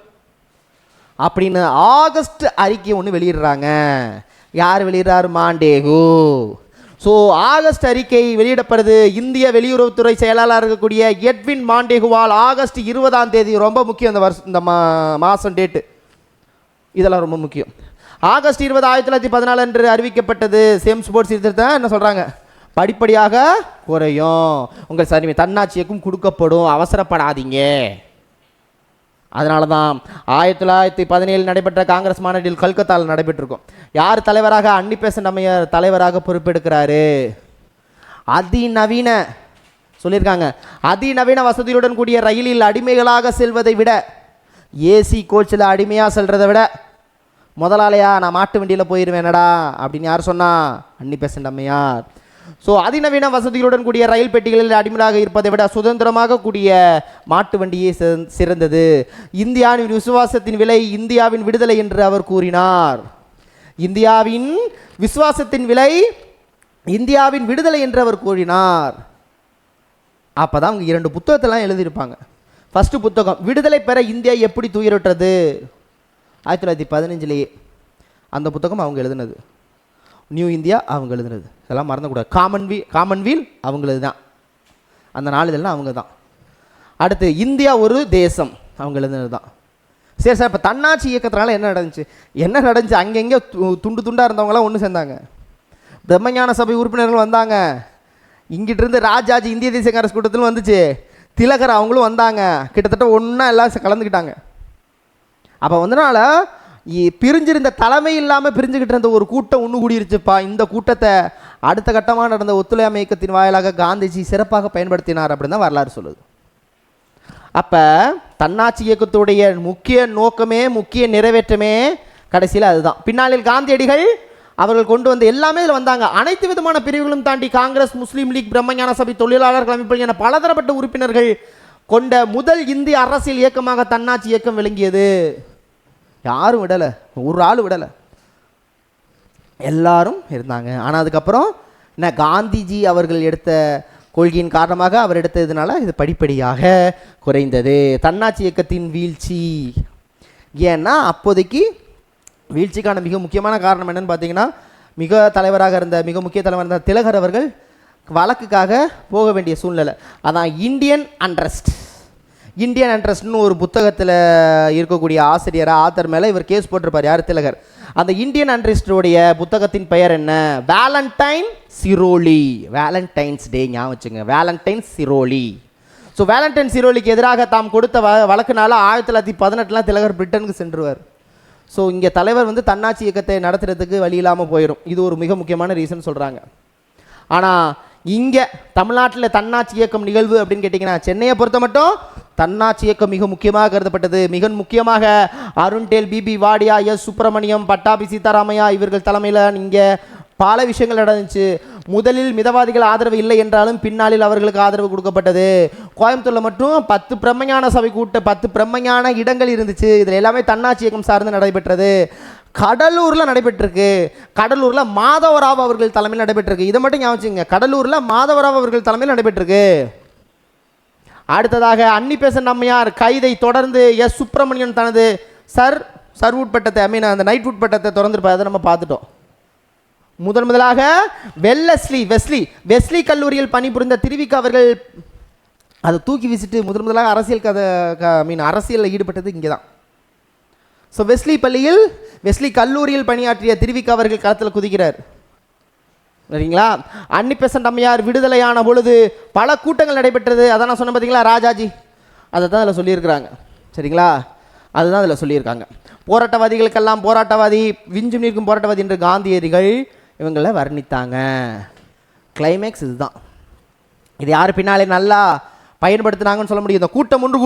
அப்படின்னு ஆகஸ்ட் அறிக்கை ஒன்று வெளியிடுறாங்க. யார் வெளியிடுறார்? மாண்டேகு. ஸோ ஆகஸ்ட் அறிக்கை வெளியிடப்படுது. இந்திய வெளியுறவுத்துறை செயலாளர் இருக்கக்கூடிய எட்வின் மாண்டேகுவால் ஆகஸ்ட் 20 ரொம்ப முக்கியம். இந்த மாதம் டேட்டு இதெல்லாம் ரொம்ப முக்கியம். ஆகஸ்ட் 20, 1914 அன்று அறிவிக்கப்பட்டது. சேம் ஸ்போர்ட்ஸ் சீர்திருத்தம் என்ன சொல்கிறாங்க? படிப்படியாக குறையும், உங்கள் சரிமை தன்னாட்சியக்கும் கொடுக்கப்படும், அவசரப்படாதீங்க. அதனால தான் 1917 நடைபெற்ற காங்கிரஸ் மாநாட்டில் கல்கத்தாவில் நடைபெற்றிருக்கும். யார் தலைவராக? அன்னி பெசன்ட் அம்மையார் தலைவராக பொறுப்பெடுக்கிறாரு. அதிநவீன சொல்லியிருக்காங்க, அதிநவீன வசதியுடன் கூடிய ரயிலில் அடிமைகளாக செல்வதை விட, ஏசி கோச்சில் அடிமையாக செல்றதை விட, முதலாளையா நான் மாட்டு வண்டியில் போயிடுவேனடா அப்படின்னு யார் சொன்னா? அன்னி பெசன்ட் அம்மையார். ஸோ அதிநவீன வசதிகளுடன் கூடிய ரயில் பெட்டிகளில் அடிமையாக இருப்பதை விட சுதந்திரமாக கூடிய மாட்டு வண்டியே சிறந்தது. இந்தியாவின் விசுவாசத்தின் விலை இந்தியாவின் விடுதலை என்று அவர் கூறினார். இந்தியாவின் விசுவாசத்தின் விலை இந்தியாவின் விடுதலை என்று அவர் கூறினார். அப்போ தான் அவங்க 2 புத்தகத்தெல்லாம் எழுதியிருப்பாங்க. ஃபஸ்ட்டு புத்தகம் விடுதலை பெற இந்தியா எப்படி துயருற்றது, 1915 அந்த புத்தகம் அவங்க எழுதுனது. நியூ இந்தியா அவங்க எழுதுனது. இதெல்லாம் மறந்துக்கூடாது. காமன்வீல் அவங்களது தான். அந்த நாளிதழ்னா அவங்க தான். அடுத்து இந்தியா ஒரு தேசம், அவங்க எழுதுனது தான். சரி சார், இப்போ தன்னாட்சி இயக்கத்தினால என்ன நடந்துச்சு? அங்கங்கே துண்டு துண்டாக இருந்தவங்களாம் ஒன்று சேர்ந்தாங்க. பிரம்மஞான சபை உறுப்பினர்கள் வந்தாங்க. இங்கிட்டிருந்து ராஜாஜி இந்திய தேசிய காங்கிரஸ் கூட்டத்திலும் வந்துச்சு. திலகர் அவங்களும் வந்தாங்க. கிட்டத்தட்ட ஒன்றா எல்லாம் கலந்துக்கிட்டாங்க. அப்போ வந்தனால பிரிஞ்சிருந்த தலைமை இல்லாமல் பிரிஞ்சுக்கிட்டு இருந்த ஒரு கூட்டம் ஒன்று கூடிருச்சுப்பா. இந்த கூட்டத்தை அடுத்த கட்டமாக நடந்த ஒத்துழையாமை இயக்கத்தின் வாயிலாக காந்திஜி சிறப்பாக பயன்படுத்தினார் அப்படின்னு தான் வரலாறு சொல்லுது. அப்போ தன்னாட்சி இயக்கத்துடைய முக்கிய நோக்கமே, முக்கிய நிறைவேற்றமே கடைசியில் அதுதான். பின்னாளில் காந்தியடிகள் அவர்கள் கொண்டு வந்த எல்லாமே இதில் வந்தாங்க. அனைத்து விதமான பிரிவுகளும் தாண்டி காங்கிரஸ், முஸ்லீம் லீக், பிரம்மஞான சபை, தொழிலாளர்கள் அமைப்பு என பலதரப்பட்ட உறுப்பினர்கள் கொண்ட முதல் இந்திய அரசியல் இயக்கமாக தன்னாட்சி இயக்கம் விளங்கியது. யாரும் விடலை, ஒரு ஆள் விடலை, எல்லாரும் இருந்தாங்க. ஆனால் அதுக்கப்புறம் என்ன, காந்திஜி அவர்கள் எடுத்த கொள்கையின் காரணமாக அவர் எடுத்ததுனால இது படிப்படியாக குறைந்தது. தன்னாட்சி இயக்கத்தின் வீழ்ச்சி. ஏன்னா அப்போதைக்கு வீழ்ச்சிக்கான மிக முக்கியமான காரணம் என்னன்னு பார்த்தீங்கன்னா, மிக முக்கிய தலைவராக இருந்த திலகர் அவர்கள் வழக்குக்காக போக வேண்டிய சூழ்நிலை. அதான் இந்தியன் அண்ட்ரஸ்ட்னு ஒரு புத்தகத்தில் இருக்கக்கூடிய ஆத்தர் மேலே இவர் கேஸ் போட்டிருப்பார். யார்? திலகர். அந்த இந்தியன் அண்ட்ரஸ்டோடைய புத்தகத்தின் பெயர் என்ன? வேலண்டைன்ஸ் டே. ஞாபகம் வச்சுங்க, வேலண்டைன்ஸ் சிரோலி. ஸோ வேலண்டைன் சிரோலிக்கு எதிராக தாம் கொடுத்த வழக்குனால 1918 திலகர் பிரிட்டனுக்கு சென்றுவார். ஸோ இங்கே தலைவர் தன்னாட்சி இயக்கத்தை நடத்துறதுக்கு வழி இல்லாமல் போயிடும். இது ஒரு மிக முக்கியமான ரீசன் சொல்கிறாங்க. ஆனால் இங்கே தமிழ்நாட்டில் தன்னாட்சி இயக்கம் நிகழ்வு அப்படின்னு கேட்டிங்கன்னா, சென்னையை பொறுத்த மட்டும் தன்னாட்சி இயக்கம் மிக முக்கியமாக கருதப்பட்டது. மிக முக்கியமாக Arundale, B P Wadia, S Subramaniam, Pattabhi Sitaramayya இவர்கள் தலைமையில் இங்கே பல விஷயங்கள் நடந்துச்சு. முதலில் மிதவாதிகள் ஆதரவு இல்லை என்றாலும் பின்னாளில் அவர்களுக்கு ஆதரவு கொடுக்கப்பட்டது. கோயம்புத்தூரில் மட்டும் 10 பிரம்மஞான சபை 10 பிரம்மஞான இடங்கள் இருந்துச்சு. இதில் எல்லாமே தன்னாட்சி இயக்கம் சார்ந்து நடைபெற்றது. கடலூரில் நடைபெற்றிருக்கு. கடலூரில் மாதவராவ் அவர்கள் தலைமையில் நடைபெற்றிருக்கு. இதை மட்டும் ஞாபகம், கடலூரில் மாதவராவ் அவர்கள் தலைமையில் நடைபெற்றிருக்கு. அடுத்ததாக அன்னிபெசன்ட் அம்மையார் கைதை தொடர்ந்து எஸ் சுப்பிரமணியன் தனது சர்வுட் பட்டத்தை அந்த நைட்வுட் பட்டத்தை தொடர்ந்துருப்பார். அதை நம்ம பார்த்துட்டோம். முதலாக வெஸ்லி கல்லூரியில் பணிபுரிந்த திருவிக்க அவர்கள் அதை தூக்கி வீசிட்டு முதலாக அரசியலில் ஈடுபட்டது இங்கே தான். ஸோ வெஸ்லி கல்லூரியில் பணியாற்றிய திருவிக்க அவர்கள் களத்தில் குதிக்கிறார். சரிங்களா? அன்னிபெசன்ட் அம்மையார் விடுதலையான பொழுது பல கூட்டங்கள் நடைபெற்றது. அதான் நான் சொன்ன பார்த்தீங்களா, ராஜாஜி, அதை தான் அதில் சொல்லியிருக்கிறாங்க. சரிங்களா? அதுதான் அதில் சொல்லியிருக்காங்க. போராட்டவாதிகளுக்கெல்லாம் போராட்டவாதி, விஞ்சும் நிற்கும் போராட்டவாதி என்று காந்தியடிகள் இவங்களை வர்ணித்தாங்க. கிளைமேக்ஸ் இதுதான். இது யார் பின்னாலே நல்லா பயன்படுத்தினாங்கன்னு சொல்ல முடியும். இந்த கூட்டம் ஒன்று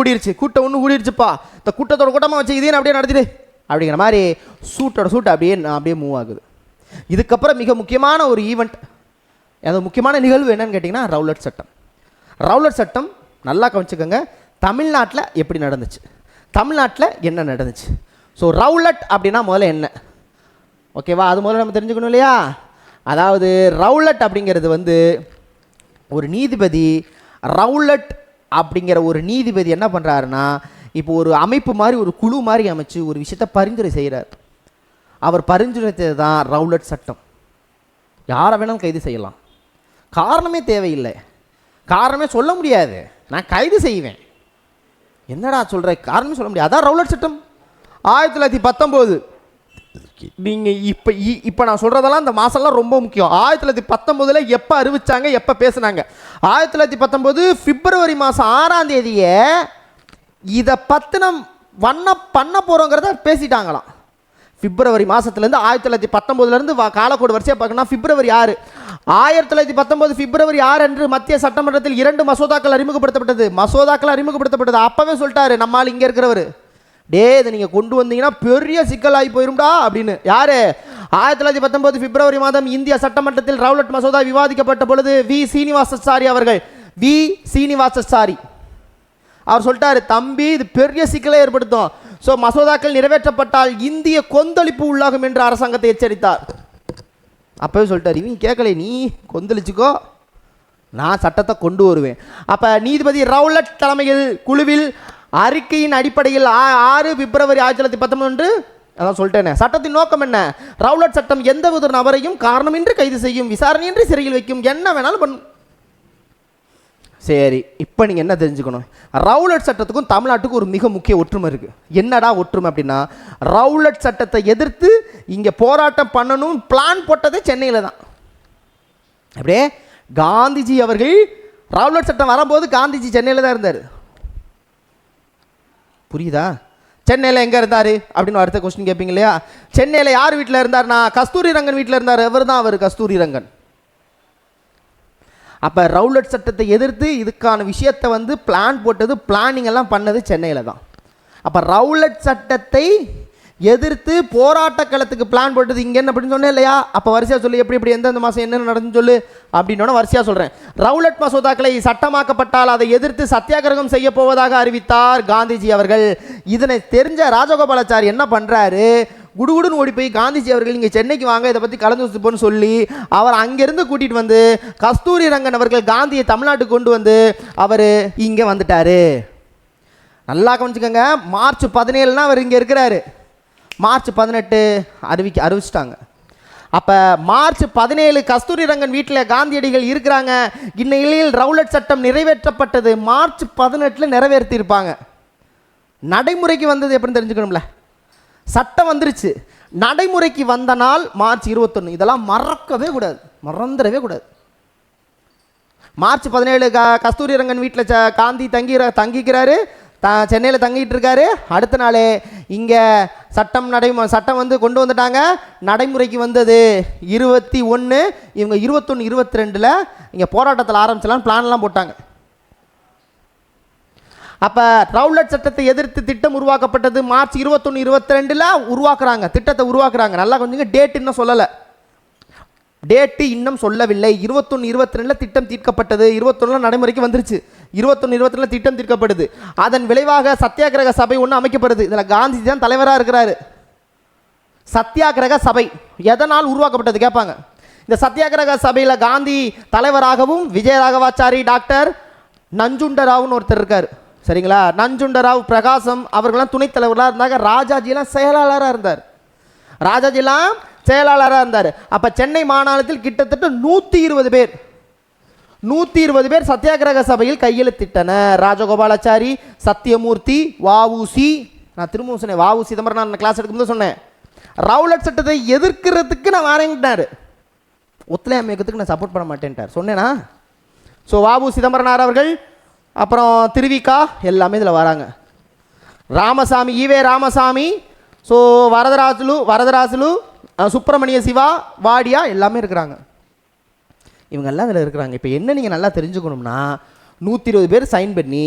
கூடிருச்சுப்பா, இந்த கூட்டத்தோட கூட்டமாக வச்சு இதே அப்படியே நடத்திடு அப்படிங்கிற மாதிரி சூட்டோட அப்படியே மூவ் ஆகுது. இதுக்கப்புறம் மிக முக்கியமான ஒரு ஈவெண்ட், அது முக்கியமான நிகழ்வு என்னன்னு கேட்டிங்கன்னா, ரவுலட் சட்டம் நல்லா கவனிச்சுக்கோங்க. தமிழ்நாட்டில் எப்படி நடந்துச்சு, தமிழ்நாட்டில் என்ன நடந்துச்சு. ஸோ ரவுலட் அப்படின்னா முதல்ல என்ன, ஓகேவா? அது முதல்ல நம்ம தெரிஞ்சுக்கணும் இல்லையா? அதாவது ரவுலட் அப்படிங்கிறது ஒரு நீதிபதி. ரவுலட் அப்படிங்கிற ஒரு நீதிபதி என்ன பண்ணுறாருன்னா, இப்போ ஒரு அமைப்பு மாதிரி, ஒரு குழு மாதிரி அமைச்சு ஒரு விஷயத்தை பரிந்துரை செய்கிறார். அவர் பரிந்துரைத்தது தான் ரவுலட் சட்டம். யாரை வேணாலும் கைது செய்யலாம், காரணமே தேவையில்லை, காரணமே சொல்ல முடியாது, நான் கைது செய்வேன். என்னடா சொல்கிற, காரணமே சொல்ல முடியாது. அதான் ரவுலட் சட்டம். 1919. நீங்கள் இப்போ நான் சொல்கிறதெல்லாம் இந்த மாதம்லாம் ரொம்ப முக்கியம். 1919 எப்போ அறிவிச்சாங்க, எப்போ பேசுனாங்க? 1919 பிப்ரவரி மாதம் 6ஆம் தேதியே இதை பற்றின பண்ண போகிறோங்கிறத பேசிட்டாங்களாம். பிப்ரவரி மாதத்துலேருந்து 1919 காலக்கோடு வரிசையாக பார்க்கணும். பிப்ரவரி 6, 1919 பிப்ரவரி 6 அன்று மத்திய சட்டமன்றத்தில் 2 மசோதாக்கள் அறிமுகப்படுத்தப்பட்டது. அப்போவே சொல்லிட்டாரு நம்மால் இங்கே இருக்கிறவர், இதை நீங்கள் கொண்டு வந்தீங்கன்னா பெரிய சிக்கலாகி போயிரும்டா அப்படின்னு. யார்? 1919 பிப்ரவரி மாதம் இந்திய சட்டமன்றத்தில் ரவுலட் மசோதா விவாதிக்கப்பட்ட பொழுது வி சீனிவாசாச்சாரி அவர் சொல்லிட்டாரு, தம்பி இது பெரிய சிக்கலை ஏற்படுத்தும். ஸோ மசோதாக்கள் நிறைவேற்றப்பட்டால் இந்திய கொந்தளிப்பு உள்ளாகும் என்று அரசாங்கத்தை எச்சரித்தார். அப்பவே சொல்லிட்டார், இவங்க கேட்கல, நீ கொந்தளிச்சுக்கோ, நான் சட்டத்தை கொண்டு வருவேன். அப்போ நீதிபதி ரவுலட் தலைமையில் குழுவில் அறிக்கையின் அடிப்படையில் 6 பிப்ரவரி 1919 அதான் சொல்லிட்டேனே. சட்டத்தின் நோக்கம் என்ன? ரவுலட் சட்டம் எந்த ஒரு நபரையும் காரணமின்றி கைது செய்யும், விசாரணையின்றி சிறையில் வைக்கும், என்ன வேணாலும் பண்ணும். சரி, இப்போ நீங்கள் என்ன தெரிஞ்சுக்கணும், ரவுலட் சட்டத்துக்கும் தமிழ்நாட்டுக்கும் ஒரு மிக முக்கிய ஒற்றுமை இருக்குது. என்னடா ஒற்றுமை அப்படின்னா, ரவுலட் சட்டத்தை எதிர்த்து இங்கே போராட்டம் பண்ணணும் பிளான் போட்டதே சென்னையில் தான். அப்படியே காந்திஜி அவர்கள் ரவுலட் சட்டம் வரும்போது காந்திஜி சென்னையில் தான் இருந்தார். புரியுதா? சென்னையில் எங்கே இருந்தார் அப்படின்னு அடுத்த கொஸ்டின் கேட்பீங்க இல்லையா? சென்னையில் யார் வீட்டில் இருந்தார்னா கஸ்தூரி ரங்கன் வீட்டில் இருந்தார். எவர் தான் அவர்? கஸ்தூரி ரங்கன். அப்போ ரவுலட் சட்டத்தை எதிர்த்து இதுக்கான விஷயத்தை வந்து பிளான் போட்டது, பிளானிங் எல்லாம் பண்ணது சென்னையில் தான். அப்போ ரவுலட் சட்டத்தை எதிர்த்து போராட்ட களத்துக்கு பிளான் போட்டது இங்கே என்ன அப்படின்னு சொன்னேன் இல்லையா? அப்போ வரிசையாக சொல்லி எப்படி எப்படி எந்தெந்த மாதம் என்னென்ன நடந்துன்னு சொல்லு அப்படின்னோட வரிசையாக சொல்கிறேன். ரவுலட் மசோதாக்களை சட்டமாக்கப்பட்டால் அதை எதிர்த்து சத்தியாகிரகம் செய்ய போவதாக அறிவித்தார் காந்திஜி அவர்கள். இதனை தெரிஞ்ச ராஜகோபாலாச்சாரி என்ன பண்ணுறாரு, குடுகுடுன்னு ஓடி போய் காந்திஜி அவர்கள் இங்கே சென்னைக்கு வாங்க, இதை பற்றி கலந்து சொல்லி அவர் அங்கேருந்து கூட்டிகிட்டு வந்து கஸ்தூரி ரங்கன் அவர்கள் காந்தியை தமிழ்நாட்டுக்கு கொண்டு வந்து அவர் இங்கே வந்துட்டார். நல்லா கவனிச்சுக்கோங்க. மார்ச் 17 அவர் இங்கே இருக்கிறாரு. மார்ச் 18 அறிவிச்சிட்டாங்க. அப்போ மார்ச் 17 கஸ்தூரி ரங்கன் வீட்டில் காந்தியடிகள் இருக்கிறாங்க. இந்நிலையில் ரவுலட் சட்டம் நிறைவேற்றப்பட்டது. மார்ச் 18 நிறைவேற்றியிருப்பாங்க. நடைமுறைக்கு வந்தது எப்படின்னு தெரிஞ்சுக்கணும்ல. சட்டம் வந்துருச்சு, நடைமுறைக்கு வந்த நாள் மார்ச் 21. இதெல்லாம் மறக்கவே கூடாது, மறந்துடவே கூடாது. மார்ச் 17 கஸ்தூரி ரங்கன் வீட்டில் காந்தி தங்கிக்கிறாரு, சென்னையில் தங்கிட்டு இருக்காரு. அடுத்த நாளே இங்கே சட்டம் வந்து கொண்டு வந்துட்டாங்க. நடைமுறைக்கு வந்தது 21. இவங்க 21 22 இங்கே போராட்டத்தில் ஆரம்பிச்சலான்னு பிளான்லாம் போட்டாங்க. அப்போ ரவுலட் சட்டத்தை எதிர்த்து திட்டம் உருவாக்கப்பட்டது மார்ச் 21 22 உருவாக்குறாங்க, திட்டத்தை உருவாக்குறாங்க. நல்லா கொஞ்சம் டேட் இன்னும் சொல்லலை, டேட்டு இன்னும் சொல்லவில்லை. 21 22 திட்டம் தீர்க்கப்பட்டது. 21 நடைமுறைக்கு வந்துருச்சு. 21 22 திட்டம் தீர்க்கப்படுது. அதன் விளைவாக சத்தியாகிரக சபை ஒன்று அமைக்கப்படுது. இதில் காந்திஜி தான் தலைவராக இருக்கிறாரு. சத்தியாகிரக சபை எதனால் உருவாக்கப்பட்டது கேட்பாங்க. இந்த சத்தியாகிரக சபையில் காந்தி தலைவராகவும் விஜயராகவாச்சாரி டாக்டர் நஞ்சுண்டராவ்னு ஒருத்தர் இருக்கார். சரிங்களா? நஞ்சுண்டராவ் பிரகாசம் அவர்களாம் துணைத் தலைவராக இருந்தாங்க. ராஜாஜிலாம் செயலாளராக இருந்தார். ராஜாஜிலாம் செயலாளராக இருந்தார். அப்போ சென்னை மாநிலத்தில் கிட்டத்தட்ட 120 பேர் சத்தியாகிரக சபையில் கையெழுத்திட்டனர். ராஜகோபாலாச்சாரி, சத்தியமூர்த்தி, வஉசி. நான் திரும்பவும் சொன்னேன், வஉசி சிதம்பரம் நான் கிளாஸ் எடுக்கும்போது சொன்னேன், ரவுலட் சட்டத்தை எதிர்க்கிறதுக்கு நான் வரேன்ட்டார். ஒத்துழையாமை இயக்கத்துக்கு நான் சப்போர்ட் பண்ண மாட்டேன்ட்டார். சொன்னேனா? ஸோ வஉசி சிதம்பரனார் அவர்கள், அப்புறம் திருவிக்கா எல்லாமே இதில் வராங்க. ராமசாமி, ஈவே ராமசாமி, ஸோ வரதராஜுலு, சுப்பிரமணிய சிவா, வாடியா எல்லாமே இருக்கிறாங்க. இவங்கெல்லாம் இதில் இருக்கிறாங்க. இப்போ என்ன நீங்கள் நல்லா தெரிஞ்சுக்கணும்னா, 120 பேர் சைன் பண்ணி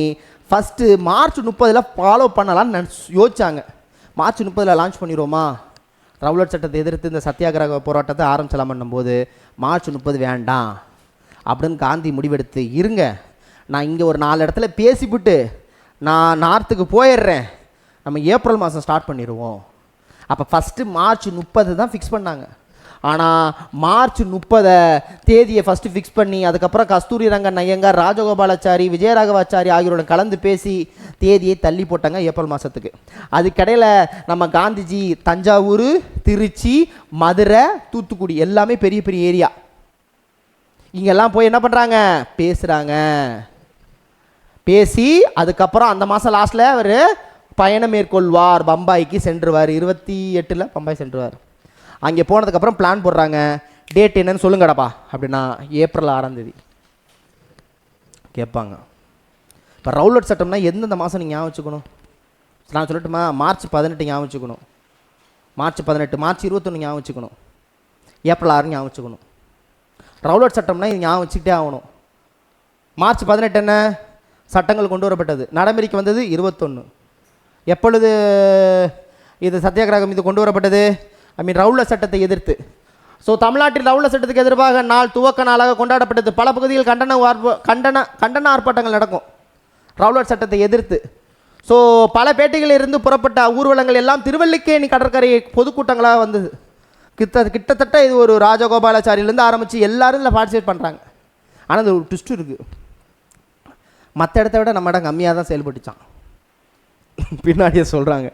ஃபஸ்ட்டு மார்ச் 30 ஃபாலோ பண்ணலான்னு யோசிச்சாங்க. மார்ச் 30 லான்ச் பண்ணிடுவோமா, ரவுலட் சட்டத்தை எதிர்த்து இந்த சத்தியாகிரக போராட்டத்தை ஆரம்பிச்சலாமன்னும் போது மார்ச் 30 வேண்டாம் அப்படின்னு காந்தி முடிவெடுத்து, இருங்க நான் இங்கே ஒரு 4 இடத்துல பேசிவிட்டு நான் நார்த்துக்கு போயிடுறேன், நம்ம ஏப்ரல் மாதம் ஸ்டார்ட் பண்ணிடுவோம். அப்போ ஃபஸ்ட்டு மார்ச் 30 தான் ஃபிக்ஸ் பண்ணாங்க. ஆனால் மார்ச் 30 தேதியை ஃபஸ்ட்டு ஃபிக்ஸ் பண்ணி அதுக்கப்புறம் கஸ்தூரி ரங்கன் ஐயங்கார், ராஜகோபாலாச்சாரி, விஜயராகவாச்சாரி ஆகியோருடன் கலந்து பேசி தேதியை தள்ளி போட்டாங்க ஏப்ரல் மாதத்துக்கு. அதுக்கடையில் நம்ம காந்திஜி தஞ்சாவூர், திருச்சி, மதுரை, தூத்துக்குடி எல்லாமே பெரிய பெரிய ஏரியா. இங்கெல்லாம் போய் என்ன பண்ணுறாங்க, பேசுகிறாங்க. பேசி அதுக்கப்புறம் அந்த மாதம் லாஸ்ட்டில் அவர் பயணம் மேற்கொள்வார், பம்பாய்க்கு சென்றுவார். 28 பம்பாய் சென்றுவார். அங்கே போனதுக்கப்புறம் பிளான் போடுறாங்க. டேட் என்னன்னு சொல்லுங்கடப்பா அப்படின்னா ஏப்ரல் 6ஆம் தேதி கேட்பாங்க. இப்போ ரவுலட் சட்டம்னா எந்தெந்த மாதம் நீங்கள் ஞாபகம் வச்சுக்கணும்? நான் சொல்லட்டுமா? மார்ச் 18 ஞாபகம் வச்சுக்கணும், மார்ச் 18, மார்ச் 21 ஞாபகம் வச்சுக்கணும், ஏப்ரல் 6 ஞாபகம் வச்சுக்கணும். ரவுலட் சட்டம்னா இது ஞாபகம் வச்சுக்கிட்டே ஆகணும். மார்ச் 18 என்ன சட்டங்கள் கொண்டு வரப்பட்டது, நடைமுறைக்கு வந்தது 21. எப்பொழுது இது சத்தியாகிரகம் இது கொண்டு வரப்பட்டது? ரவுலட் சட்டத்தை எதிர்த்து. ஸோ தமிழ்நாட்டில் ரவுலட் சட்டத்துக்கு எதிர்ப்பாக நாள் துவக்க நாளாக கொண்டாடப்பட்டது. பல பகுதியில் கண்டன ஆர்ப்பாட்டங்கள் நடக்கும் ரவுலட் சட்டத்தை எதிர்த்து. ஸோ பல பேட்டைகளில் இருந்து புறப்பட்ட ஊர்வலங்கள் எல்லாம் திருவல்லிக்கேணி கடற்கரை பொதுக்கூட்டங்களாக வந்தது. கிட்டத்தட்ட இது ஒரு ராஜகோபாலாச்சாரியிலேருந்து ஆரம்பித்து எல்லாரும் இதில் பார்ட்டிசிபேட் பண்ணுறாங்க. ஆனால் அது ஒரு ட்விஸ்ட் இருக்குது, மற்ற இடத்த விட நம்ம இடம் கம்மியாக தான் செயல்பட்டுச்சான். பின்னாடியே சொல்கிறாங்க.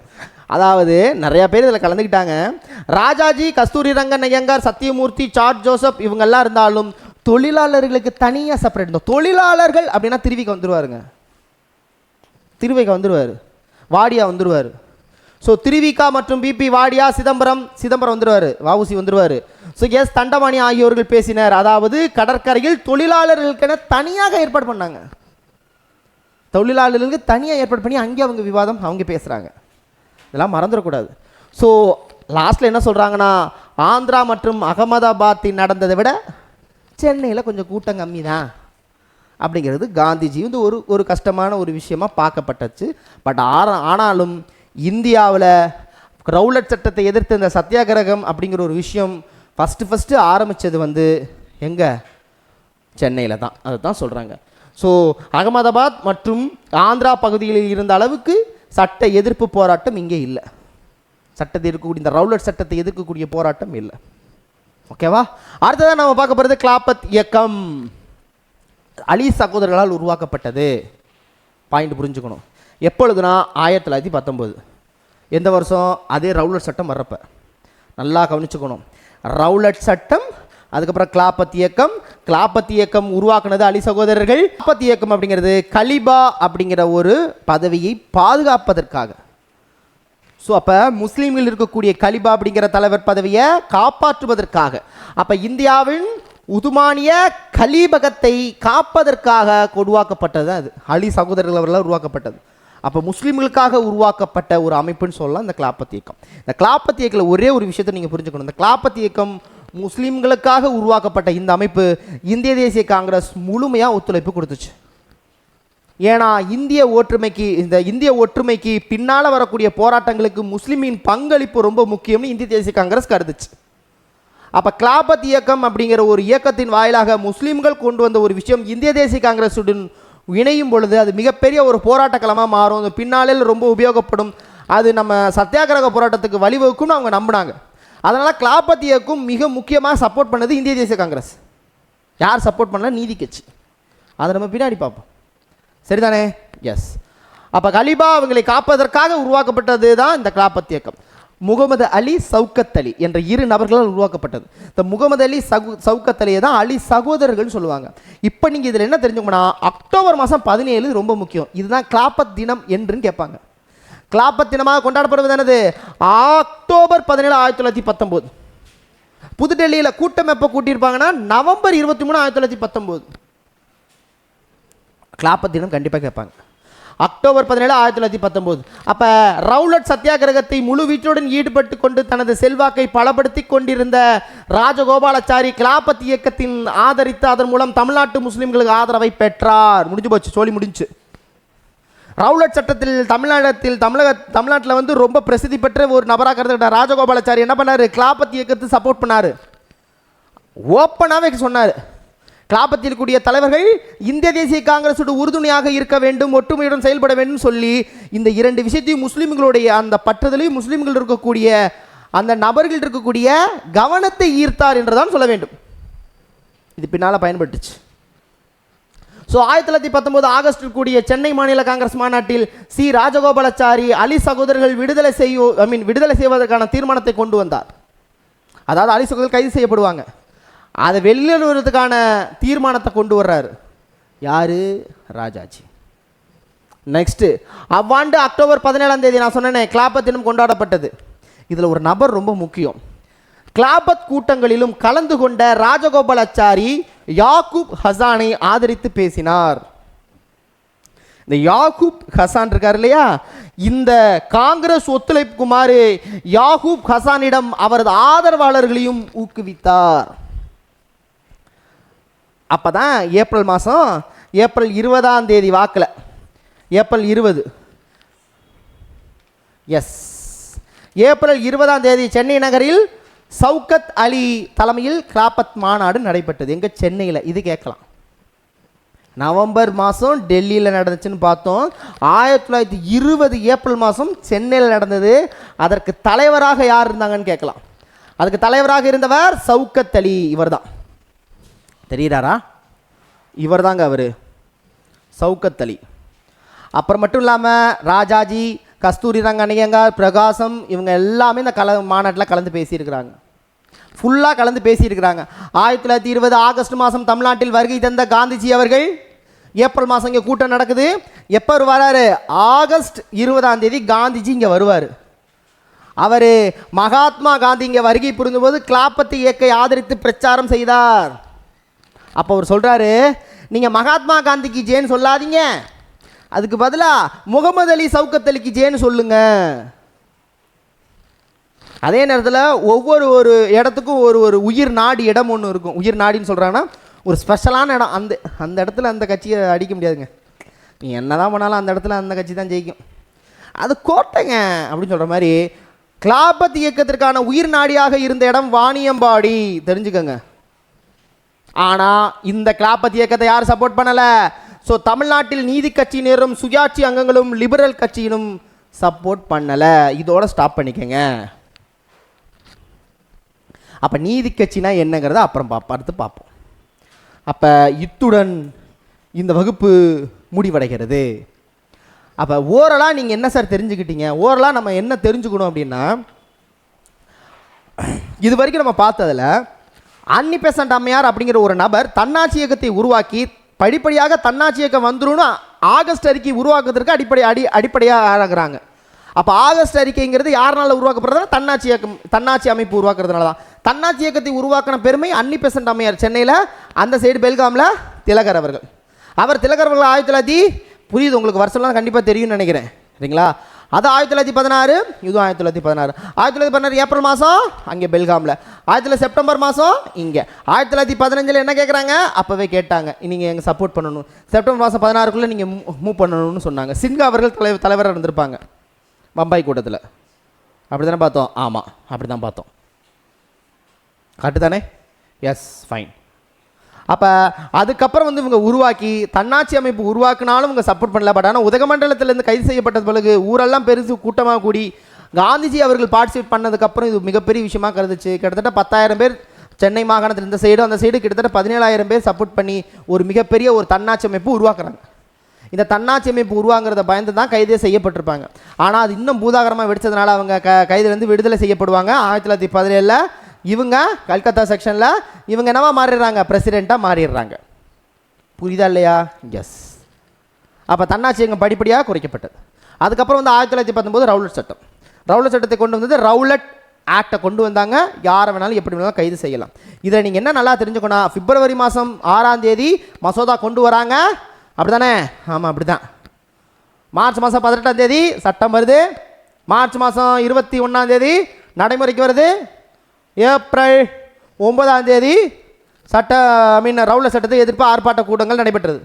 அதாவது நிறையா பேர் இதில் கலந்துக்கிட்டாங்க. ராஜாஜி, கஸ்தூரி ரங்கன் ஐயங்கார், சத்தியமூர்த்தி, சார்ஜ் ஜோசப் இவங்கெல்லாம் இருந்தாலும் தொழிலாளர்களுக்கு தனியாக செப்பரேட். இந்த தொழிலாளர்கள் அப்படின்னா திருவிக்கு வந்துடுவாருங்க, திருவைக்கு வந்துடுவார், வாடியா வந்துடுவார். ஸோ திருவிக்கா மற்றும் பிபி வாடியா சிதம்பரம் வந்துடுவார், வஉசி வந்துடுவார். ஸோ எஸ் தண்டபாணி ஆகியோர்கள் பேசினர். அதாவது கடற்கரையில் தொழிலாளர்களுக்கென தனியாக ஏற்பாடு பண்ணாங்க, தொழிலாளர்களுக்கு தனியாக ஏற்பாடு பண்ணி அங்கே அவங்க விவாதம் அவங்க பேசுகிறாங்க. இதெல்லாம் மறந்துடக்கூடாது. ஸோ லாஸ்ட்டில் என்ன சொல்கிறாங்கன்னா, ஆந்திரா மற்றும் அகமதாபாத்தில் நடந்ததை விட சென்னையில் கொஞ்சம் கூட்டம் கம்மி தான் அப்படிங்கிறது காந்திஜி வந்து ஒரு கஷ்டமான ஒரு விஷயமாக பார்க்கப்பட்டுச்சு. பட் ஆனாலும் இந்தியாவில் ரவுலட் சட்டத்தை எதிர்த்து இந்த சத்தியாகிரகம் அப்படிங்கிற ஒரு விஷயம் ஃபஸ்ட்டு ஆரம்பித்தது வந்து எங்கே, சென்னையில் தான். அதை தான் சொல்கிறாங்க. ஸோ அகமதாபாத் மற்றும் ஆந்திரா பகுதிகளில் இருந்த அளவுக்கு சட்ட எதிர்ப்பு போராட்டம் இங்கே இல்லை. சட்டத்தை எதிர்க்கக்கூடிய இந்த ரவுலட் சட்டத்தை எதிர்க்கக்கூடிய போராட்டம் இல்லை. ஓகேவா? அடுத்ததான் நம்ம பார்க்க போகிறது கிலாபத் இயக்கம். அலி சகோதரர்களால் உருவாக்கப்பட்டது. பாயிண்ட் புரிஞ்சுக்கணும். எப்பொழுதுனா 1919. எந்த வருஷம்? அதே ரவுலட் சட்டம் வர்றப்ப. நல்லா கவனிச்சுக்கணும். ரவுலட் சட்டம், அதுக்கப்புறம் கிலாபத் இயக்கம். கிலாபத் இயக்கம் உருவாக்குனது அலி சகோதரர்கள். கிலாபத் இயக்கம் அப்படிங்கிறது கலிபா அப்படிங்கிற ஒரு பதவியை பாதுகாப்பதற்காக. ஸோ அப்போ முஸ்லீம்கள் இருக்கக்கூடிய கலிபா அப்படிங்கிற தலைவர் பதவியை காப்பாற்றுவதற்காக, அப்போ இந்தியாவின் உதுமானிய கலீபகத்தை காப்பதற்காக உருவாக்கப்பட்டது அது அலி சகோதரர்கள் அவர்களால் உருவாக்கப்பட்டது. அப்போ முஸ்லீம்களுக்காக உருவாக்கப்பட்ட ஒரு அமைப்புன்னு சொல்லலாம் இந்த கிலாபத் இயக்கம். இந்த கிலாபத் இயக்கில் ஒரே ஒரு விஷயத்தை நீங்கள் புரிஞ்சுக்கணும். இந்த கிலாபத் இயக்கம் முஸ்லீம்களுக்காக உருவாக்கப்பட்ட இந்த அமைப்பு இந்திய தேசிய காங்கிரஸ் முழுமையாக ஒத்துழைப்பு கொடுத்துச்சு. ஏன்னா இந்திய ஒற்றுமைக்கு பின்னால் வரக்கூடிய போராட்டங்களுக்கு முஸ்லீமின் பங்களிப்பு ரொம்ப முக்கியம்னு இந்திய தேசிய காங்கிரஸ் கருதுச்சு. அப்போ கிலாபத் இயக்கம் அப்படிங்கிற ஒரு இயக்கத்தின் வாயிலாக முஸ்லீம்கள் கொண்டு வந்த ஒரு விஷயம் இந்திய தேசிய காங்கிரஸுடன் இணையும் பொழுது அது மிகப்பெரிய ஒரு போராட்ட களமாக மாறும். அது பின்னாளில் ரொம்ப உபயோகப்படும், அது நம்ம சத்தியாகிரக போராட்டத்துக்கு வழிவகுக்கும்னு அவங்க நம்பினாங்க. அதனால் கிலாபத் இயக்கம் மிக முக்கியமாக சப்போர்ட் பண்ணது இந்திய தேசிய காங்கிரஸ். யார் சப்போர்ட் பண்ணல? நீதி கட்சி. அதை நம்ம பின்னாடி பார்ப்போம். சரிதானே? எஸ். அப்போ கலிபா அவங்களை காப்பதற்காக உருவாக்கப்பட்டது தான் இந்த கிலாபத் இயக்கம். முகமது அலி, சவுக்கத் அலி என்ற 2 நபர்களால் உருவாக்கப்பட்டது. இந்த முகமது அலி சவுக்கத் அலியை தான் அலி சகோதரர்கள் சொல்லுவாங்க. இப்போ நீங்கள் இதில் என்ன தெரிஞ்சுக்கணும்னா, அக்டோபர் மாதம் 17 ரொம்ப முக்கியம். இதுதான் கிலாபத் தினம் என்றுன்னு கேட்பாங்க. கிலாபத் தினமாக கொண்டாடப்படுவது என்னது? அக்டோபர் 17, 1919. புதுடெல்லியில் கூட்டம் எப்போ கூட்டியிருப்பாங்கன்னா நவம்பர் 23, 1919. கிலாபத் தினம் கண்டிப்பாக கேட்பாங்க. அக்டோபர் 17, 1919. அப்போ ரவுலட் சத்தியாகிரகத்தை முழு வீச்சுடன் ஈடுபட்டு கொண்டு தனது செல்வாக்கை பலப்படுத்தி கொண்டிருந்த ராஜகோபாலாச்சாரி கிலாபத் இயக்கத்தின் ஆதரித்து அதன் மூலம் தமிழ்நாட்டு முஸ்லீம்களுக்கு ஆதரவை பெற்றார். முடிஞ்சு போச்சு, சொல்லி முடிஞ்சு. ரவுலட் சட்டத்தில் தமிழ்நாட்டில் வந்து ரொம்ப பிரசித்தி பெற்ற ஒரு நபராக கருதுகிட்ட ராஜகோபாலாச்சாரி என்ன பண்ணார்? கிலாபத் இயக்கத்தை சப்போர்ட் பண்ணார். ஓப்பனாகவே சொன்னார், கிலாபத்தில் கூடிய தலைவர்கள் இந்திய தேசிய காங்கிரஸோட உறுதுணையாக இருக்க வேண்டும், ஒற்றுமையுடன் செயல்பட வேண்டும் சொல்லி இந்த 2 விஷயத்தையும் முஸ்லீம்களுடைய அந்த பற்றுதலையும் முஸ்லீம்கள் இருக்கக்கூடிய அந்த நபர்கள் இருக்கக்கூடிய கவனத்தை ஈர்த்தார் என்றுதான் சொல்ல வேண்டும். இது பின்னால் பயன்பட்டுச்சு. ஸோ 1919 ஆகஸ்டில் கூடிய சென்னை மாநில காங்கிரஸ் மாநாட்டில் சி ராஜகோபாலாச்சாரி அலி சகோதரர்கள் விடுதலை செய்வதற்கான தீர்மானத்தை கொண்டு வந்தார். அதாவது அலி சகோதரர்கள் கைது செய்யப்படுவாங்க, அதை வெளியில் வருவதற்கான தீர்மானத்தை கொண்டு வர்றாரு யாரு? ராஜாஜி. நெக்ஸ்ட் அவ்வாண்டு அக்டோபர் 17 நான் சொன்னேனே கிலாபத் தினம் கொண்டாடப்பட்டது. இதில் ஒரு நபர் ரொம்ப முக்கியம். கிலாபத் கூட்டங்களிலும் கலந்து கொண்ட ராஜகோபாலாச்சாரி யாக்கூப் ஹசானை ஆதரித்து பேசினார். இந்த யாக்கூப் ஹசான் இருக்கார் இல்லையா, இந்த காங்கிரஸ் ஒத்துழைப்புக்குமாறு யாக்கூப் ஹசானிடம் அவரது ஆதரவாளர்களையும் ஊக்குவித்தார். அப்பதான் ஏப்ரல் 20 வாக்கில் ஏப்ரல் 20 ஏப்ரல் 20 சென்னை நகரில் சவுக்கத் அலி தலைமையில் கிலாபத் மாநாடு நடைபெற்றது. எங்க? சென்னையில். இது கேட்கலாம். நவம்பர் மாதம் டெல்லியில் நடந்துச்சுன்னு பார்த்தோம். 1920 ஏப்ரல் மாதம் சென்னையில் நடந்தது. அதற்கு தலைவராக யார் இருந்தாங்கன்னு கேட்கலாம். அதுக்கு தலைவராக இருந்தவர் சவுக்கத் அலி. இவர் தான் தெரியுறாரா? இவர் தாங்க அவர், சவுக்கத் அலி. அப்புறம் மட்டும் இல்லாமல் ராஜாஜி, கஸ்தூரி ரங்கன் ஐயங்கார், பிரகாசம் இவங்க எல்லாமே இந்த மாநாட்டில் கலந்து பேசியிருக்கிறாங்க. ஃபுல்லாக கலந்து பேசியிருக்கிறாங்க. 1920 ஆகஸ்ட் மாதம் தமிழ்நாட்டில் வருகை தந்த காந்திஜி அவர்கள் ஏப்ரல் மாதம் இங்கே கூட்டம் நடக்குது. எப்போ வராரு? ஆகஸ்ட் 20 காந்திஜி இங்கே வருவார். அவர் மகாத்மா காந்தி இங்கே வருகை புரிந்தபோது கிளாப்பத்து இயக்கை ஆதரித்து பிரச்சாரம் செய்தார். அப்போ அவர் சொல்கிறாரு, நீங்கள் மகாத்மா காந்திக்கு ஜேன்னு சொல்லாதீங்க, அதுக்கு பதிலாக முகமது அலி சவுக்கத் அலிக்கு ஜேன்னு சொல்லுங்க. அதே நேரத்தில் ஒவ்வொரு இடத்துக்கும் ஒரு உயிர் நாடி இடம் ஒன்று இருக்கும். உயிர் நாடின்னு சொல்கிறாங்கன்னா ஒரு ஸ்பெஷலான இடம். அந்த இடத்துல அந்த கட்சியை அடிக்க முடியாதுங்க. நீ என்ன தான் பண்ணாலும் அந்த இடத்துல அந்த கட்சி தான் ஜெயிக்கும். அது கோட்டைங்க அப்படின்னு சொல்கிற மாதிரி கிளாபத் இயக்கத்திற்கான உயிர் நாடியாக இருந்த இடம் வாணியம்பாடி, தெரிஞ்சுக்கங்க. ஆனால் இந்த கிளாபத் இயக்கத்தை யார் சப்போர்ட் பண்ணலை? ஸோ தமிழ்நாட்டில் நீதி கட்சியினரும் சுயாட்சி அங்கங்களும் லிபரல் கட்சியினும் சப்போர்ட் பண்ணலை. இதோட ஸ்டாப் பண்ணிக்கங்க. அப்போ நீதி கட்சினா என்னங்கிறத அப்புறம் அடுத்து பார்ப்போம். அப்போ இத்துடன் இந்த வகுப்பு முடிவடைகிறது. அப்போ ஓரலாக நீங்கள் என்ன சார் தெரிஞ்சுக்கிட்டீங்க? ஓரலாக நம்ம என்ன தெரிஞ்சுக்கணும் அப்படின்னா, இது வரைக்கும் நம்ம பார்த்ததில் அன்னி பெசன்ட் அம்மையார் அப்படிங்கிற ஒரு நபர் தன்னாட்சி இயக்கத்தை உருவாக்கி படிப்படியாக தன்னாட்சி இயக்கம் வந்துருன்னு ஆகஸ்ட் அறிக்கை உருவாக்குறதுக்கு அடிப்படையாக ஆகிறாங்க. அப்போ ஆகஸ்ட் அறிக்கைங்கிறது யாருனால உருவாக்கப்படுறதுனா தன்னாட்சி இயக்கம், தன்னாட்சி அமைப்பு உருவாக்குறதுனால தான். தன்னாட்சி இயக்கத்தை உருவாக்கின பெருமை அன்னி பெசன்ட் அம்மையார். சென்னையில் அந்த சைடு பெல்காமில் திலகர் அவர்கள். அவர் திலகர் அவர்கள் 1900 புரியுது உங்களுக்கு, வருஷம்லாம் கண்டிப்பாக தெரியும்னு நினைக்கிறேன், சரிங்களா? அது 1916, இதுவும் 1916. 1916 ஏப்ரல் மாதம் அங்கே பெல்காமில், 1900 செப்டம்பர் மாதம் இங்கே. 1915 என்ன கேட்குறாங்க? அப்போவே கேட்டாங்க, நீங்கள் எங்கள் சப்போர்ட் பண்ணணும், செப்டம்பர் மாதம் 16க்குள்ளே நீங்கள் மூவ் பண்ணணும்னு சொன்னாங்க. சின்ஹா அவர்கள் தலைவராக இருந்திருப்பாங்க பம்பாய் கூட்டத்தில். அப்படி தானே பார்த்தோம்? ஆமாம், அப்படி தான் பார்த்தோம். கரெக்டு தானே? Yes, fine. அப்போ அதுக்கப்புறம் இவங்க உருவாக்கி தன்னாட்சி அமைப்பு உருவாக்குனாலும் இவங்க சப்போர்ட் பண்ணல. பட் ஆனால் உதகமண்டலத்திலேருந்து கைது செய்யப்பட்டது பிறகு ஊரெல்லாம் பெருசு கூட்டமாக கூடி காந்திஜி அவர்கள் பார்ட்டிசிபேட் பண்ணதுக்கப்புறம் இது மிகப்பெரிய விஷயமாக கருதுச்சு. கிட்டத்தட்ட 10,000 பேர் சென்னை மாகாணத்தில் இந்த சைடு, அந்த சைடு கிட்டத்தட்ட 17,000 பேர் சப்போர்ட் பண்ணி ஒரு மிகப்பெரிய ஒரு தன்னாட்சி அமைப்பு உருவாக்குறாங்க. இந்த தன்னாட்சி அமைப்பு உருவாங்கிறத பயந்து தான் கைதே செய்யப்பட்டிருப்பாங்க. ஆனால் அது இன்னும் பூதாகரமாக வெடிச்சதுனால அவங்க கைதுலேருந்து விடுதலை செய்யப்படுவாங்க. 1917 இவங்க கல்கத்தா செக்ஷனில் இவங்க என்னவா மாறிடுறாங்க? பிரசிடெண்ட்டாக மாறிடுறாங்க. புரியுதா இல்லையா? எஸ். அப்போ தன்னாட்சி இயக்கம் படிப்படியாக குறைக்கப்பட்டது. அதுக்கப்புறம் 1919 ரவுலட் சட்டம். ரவுலட் சட்டத்தை கொண்டு வந்தது ரவுலட் ஆக்டை கொண்டு வந்தாங்க. யாரை வேணாலும் எப்படி வேணாலும் கைது செய்யலாம். இதில் நீங்கள் என்ன நல்லா தெரிஞ்சுக்கணும், பிப்ரவரி மாதம் 6 மசோதா கொண்டு வராங்க, அப்படி தானே? ஆமாம், அப்படி தான். மார்ச் மாதம் 18 சட்டம் வருது. மார்ச் மாதம் 21 நடைமுறைக்கு வருது. ஏப்ரல் 9 ரவுலட் சட்டத்தை எதிர்ப்பு ஆர்ப்பாட்ட கூட்டங்கள் நடைபெற்றது.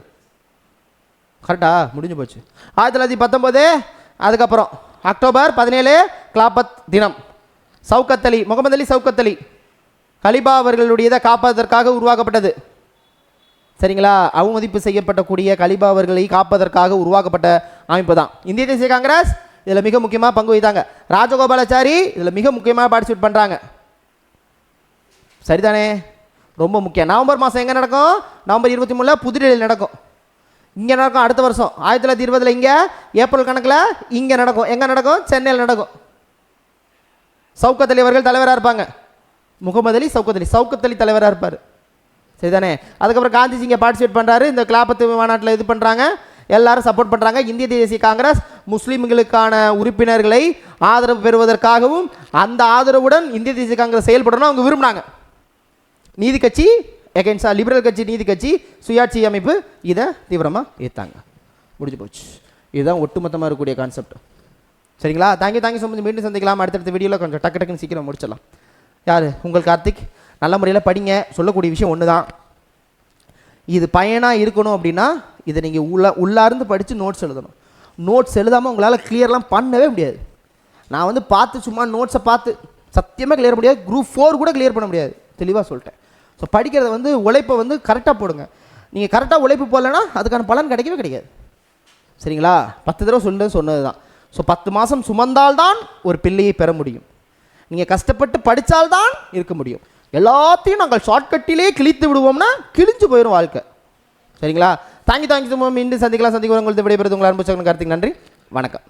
கரெக்டா? முடிஞ்சு போச்சு. 1919 அதுக்கப்புறம் அக்டோபர் 17 கிளாபத் தினம். சவுக்கத் அலி, முகமது அலி சவுக்கத் அலி கலிபா அவர்களுடையதை காப்பதற்காக உருவாக்கப்பட்டது. சரிங்களா? அவமதிப்பு செய்யப்படக்கூடிய கலிபா அவர்களை காப்பதற்காக உருவாக்கப்பட்ட அமைப்பு தான் இந்திய தேசிய காங்கிரஸ். இதில் மிக முக்கியமாக பங்கு வைத்தாங்க. ராஜகோபாலாச்சாரி இதில் மிக முக்கியமாக பார்ட்டிசிபேட் பண்ணுறாங்க. சரிதானே? ரொம்ப முக்கியம். நவம்பர் மாதம் எங்கே நடக்கும்? நவம்பர் 23 புதுடெல்லியில் நடக்கும். இங்கே நடக்கும் அடுத்த வருஷம் 1920 இங்கே. ஏப்ரல் கணக்கில் இங்கே நடக்கும். எங்கே நடக்கும்? சென்னையில் நடக்கும். சவுக்கத் அலி அவர்கள் தலைவராக இருப்பாங்க. முகமது அலி சவுக்கத் அலி தலைவராக இருப்பார். சரிதானே? அதுக்கப்புறம் காந்திஜி இங்கே பார்ட்டிசிபேட் பண்ணுறாரு. இந்த கிளாபத்து மாநாட்டில் இது பண்ணுறாங்க, எல்லாரும் சப்போர்ட் பண்ணுறாங்க. இந்திய தேசிய காங்கிரஸ் முஸ்லீம்களுக்கான உறுப்பினர்களை ஆதரவு பெறுவதற்காகவும் அந்த ஆதரவுடன் இந்திய தேசிய காங்கிரஸ் செயல்படணும் அவங்க விரும்பினாங்க. நீதி கட்சி எகென்ஸ்டா லிபரல் கட்சி, நீதி கட்சி, சுயாட்சி அமைப்பு இதை தீவிரமாக ஏற்றாங்க. முடிஞ்சு போச்சு. இதுதான் ஒட்டுமொத்தமாக இருக்கக்கூடிய கான்செப்ட். சரிங்களா? Thank you so much. மீண்டும் சந்திக்கலாம் அடுத்தடுத்த வீடியோவில். கொஞ்சம் டக்குன்னு சீக்கிரம் முடிச்சிடலாம். யார்? உங்கள் கார்த்திக். நல்ல முறையில் படிங்க. சொல்லக்கூடிய விஷயம் ஒன்று தான், இது பயனாக இருக்கணும் அப்படின்னா இதை நீங்கள் உள்ளார்ந்து படித்து நோட்ஸ் எழுதணும். நோட்ஸ் எழுதாமல் உங்களால் கிளியர்லாம் பண்ணவே முடியாது. நான் பார்த்து சும்மா நோட்ஸை பார்த்து சத்தியமாக கிளியர் முடியாது. குரூப் 4 கூட கிளியர் பண்ண முடியாது. தெளிவாக சொல்லிட்டேன். ஸோ படிக்கிறத உழைப்பை கரெக்டாக போடுங்க. நீங்கள் கரெக்டாக உழைப்பு போடலைன்னா அதுக்கான பலன் கிடைக்கவே கிடைக்காது. சரிங்களா? 10 தடவை சொன்னது தான். ஸோ 10 மாதம் சுமந்தால்தான் ஒரு பிள்ளையை பெற முடியும். நீங்கள் கஷ்டப்பட்டு படித்தால்தான் இருக்க முடியும். எல்லாத்தையும் நாங்கள் ஷார்ட்கட்டிலே கிழித்து விடுவோம்னா கிழிஞ்சு போயிடும் வாழ்க்கை. சரிங்களா? தேங்க்யூ மீண்டும் சந்திக்கலாம். உங்களுக்கு விடைபெறுவது உங்கள் அன்பு சகோதரன் கார்த்திக். நன்றி, வணக்கம்.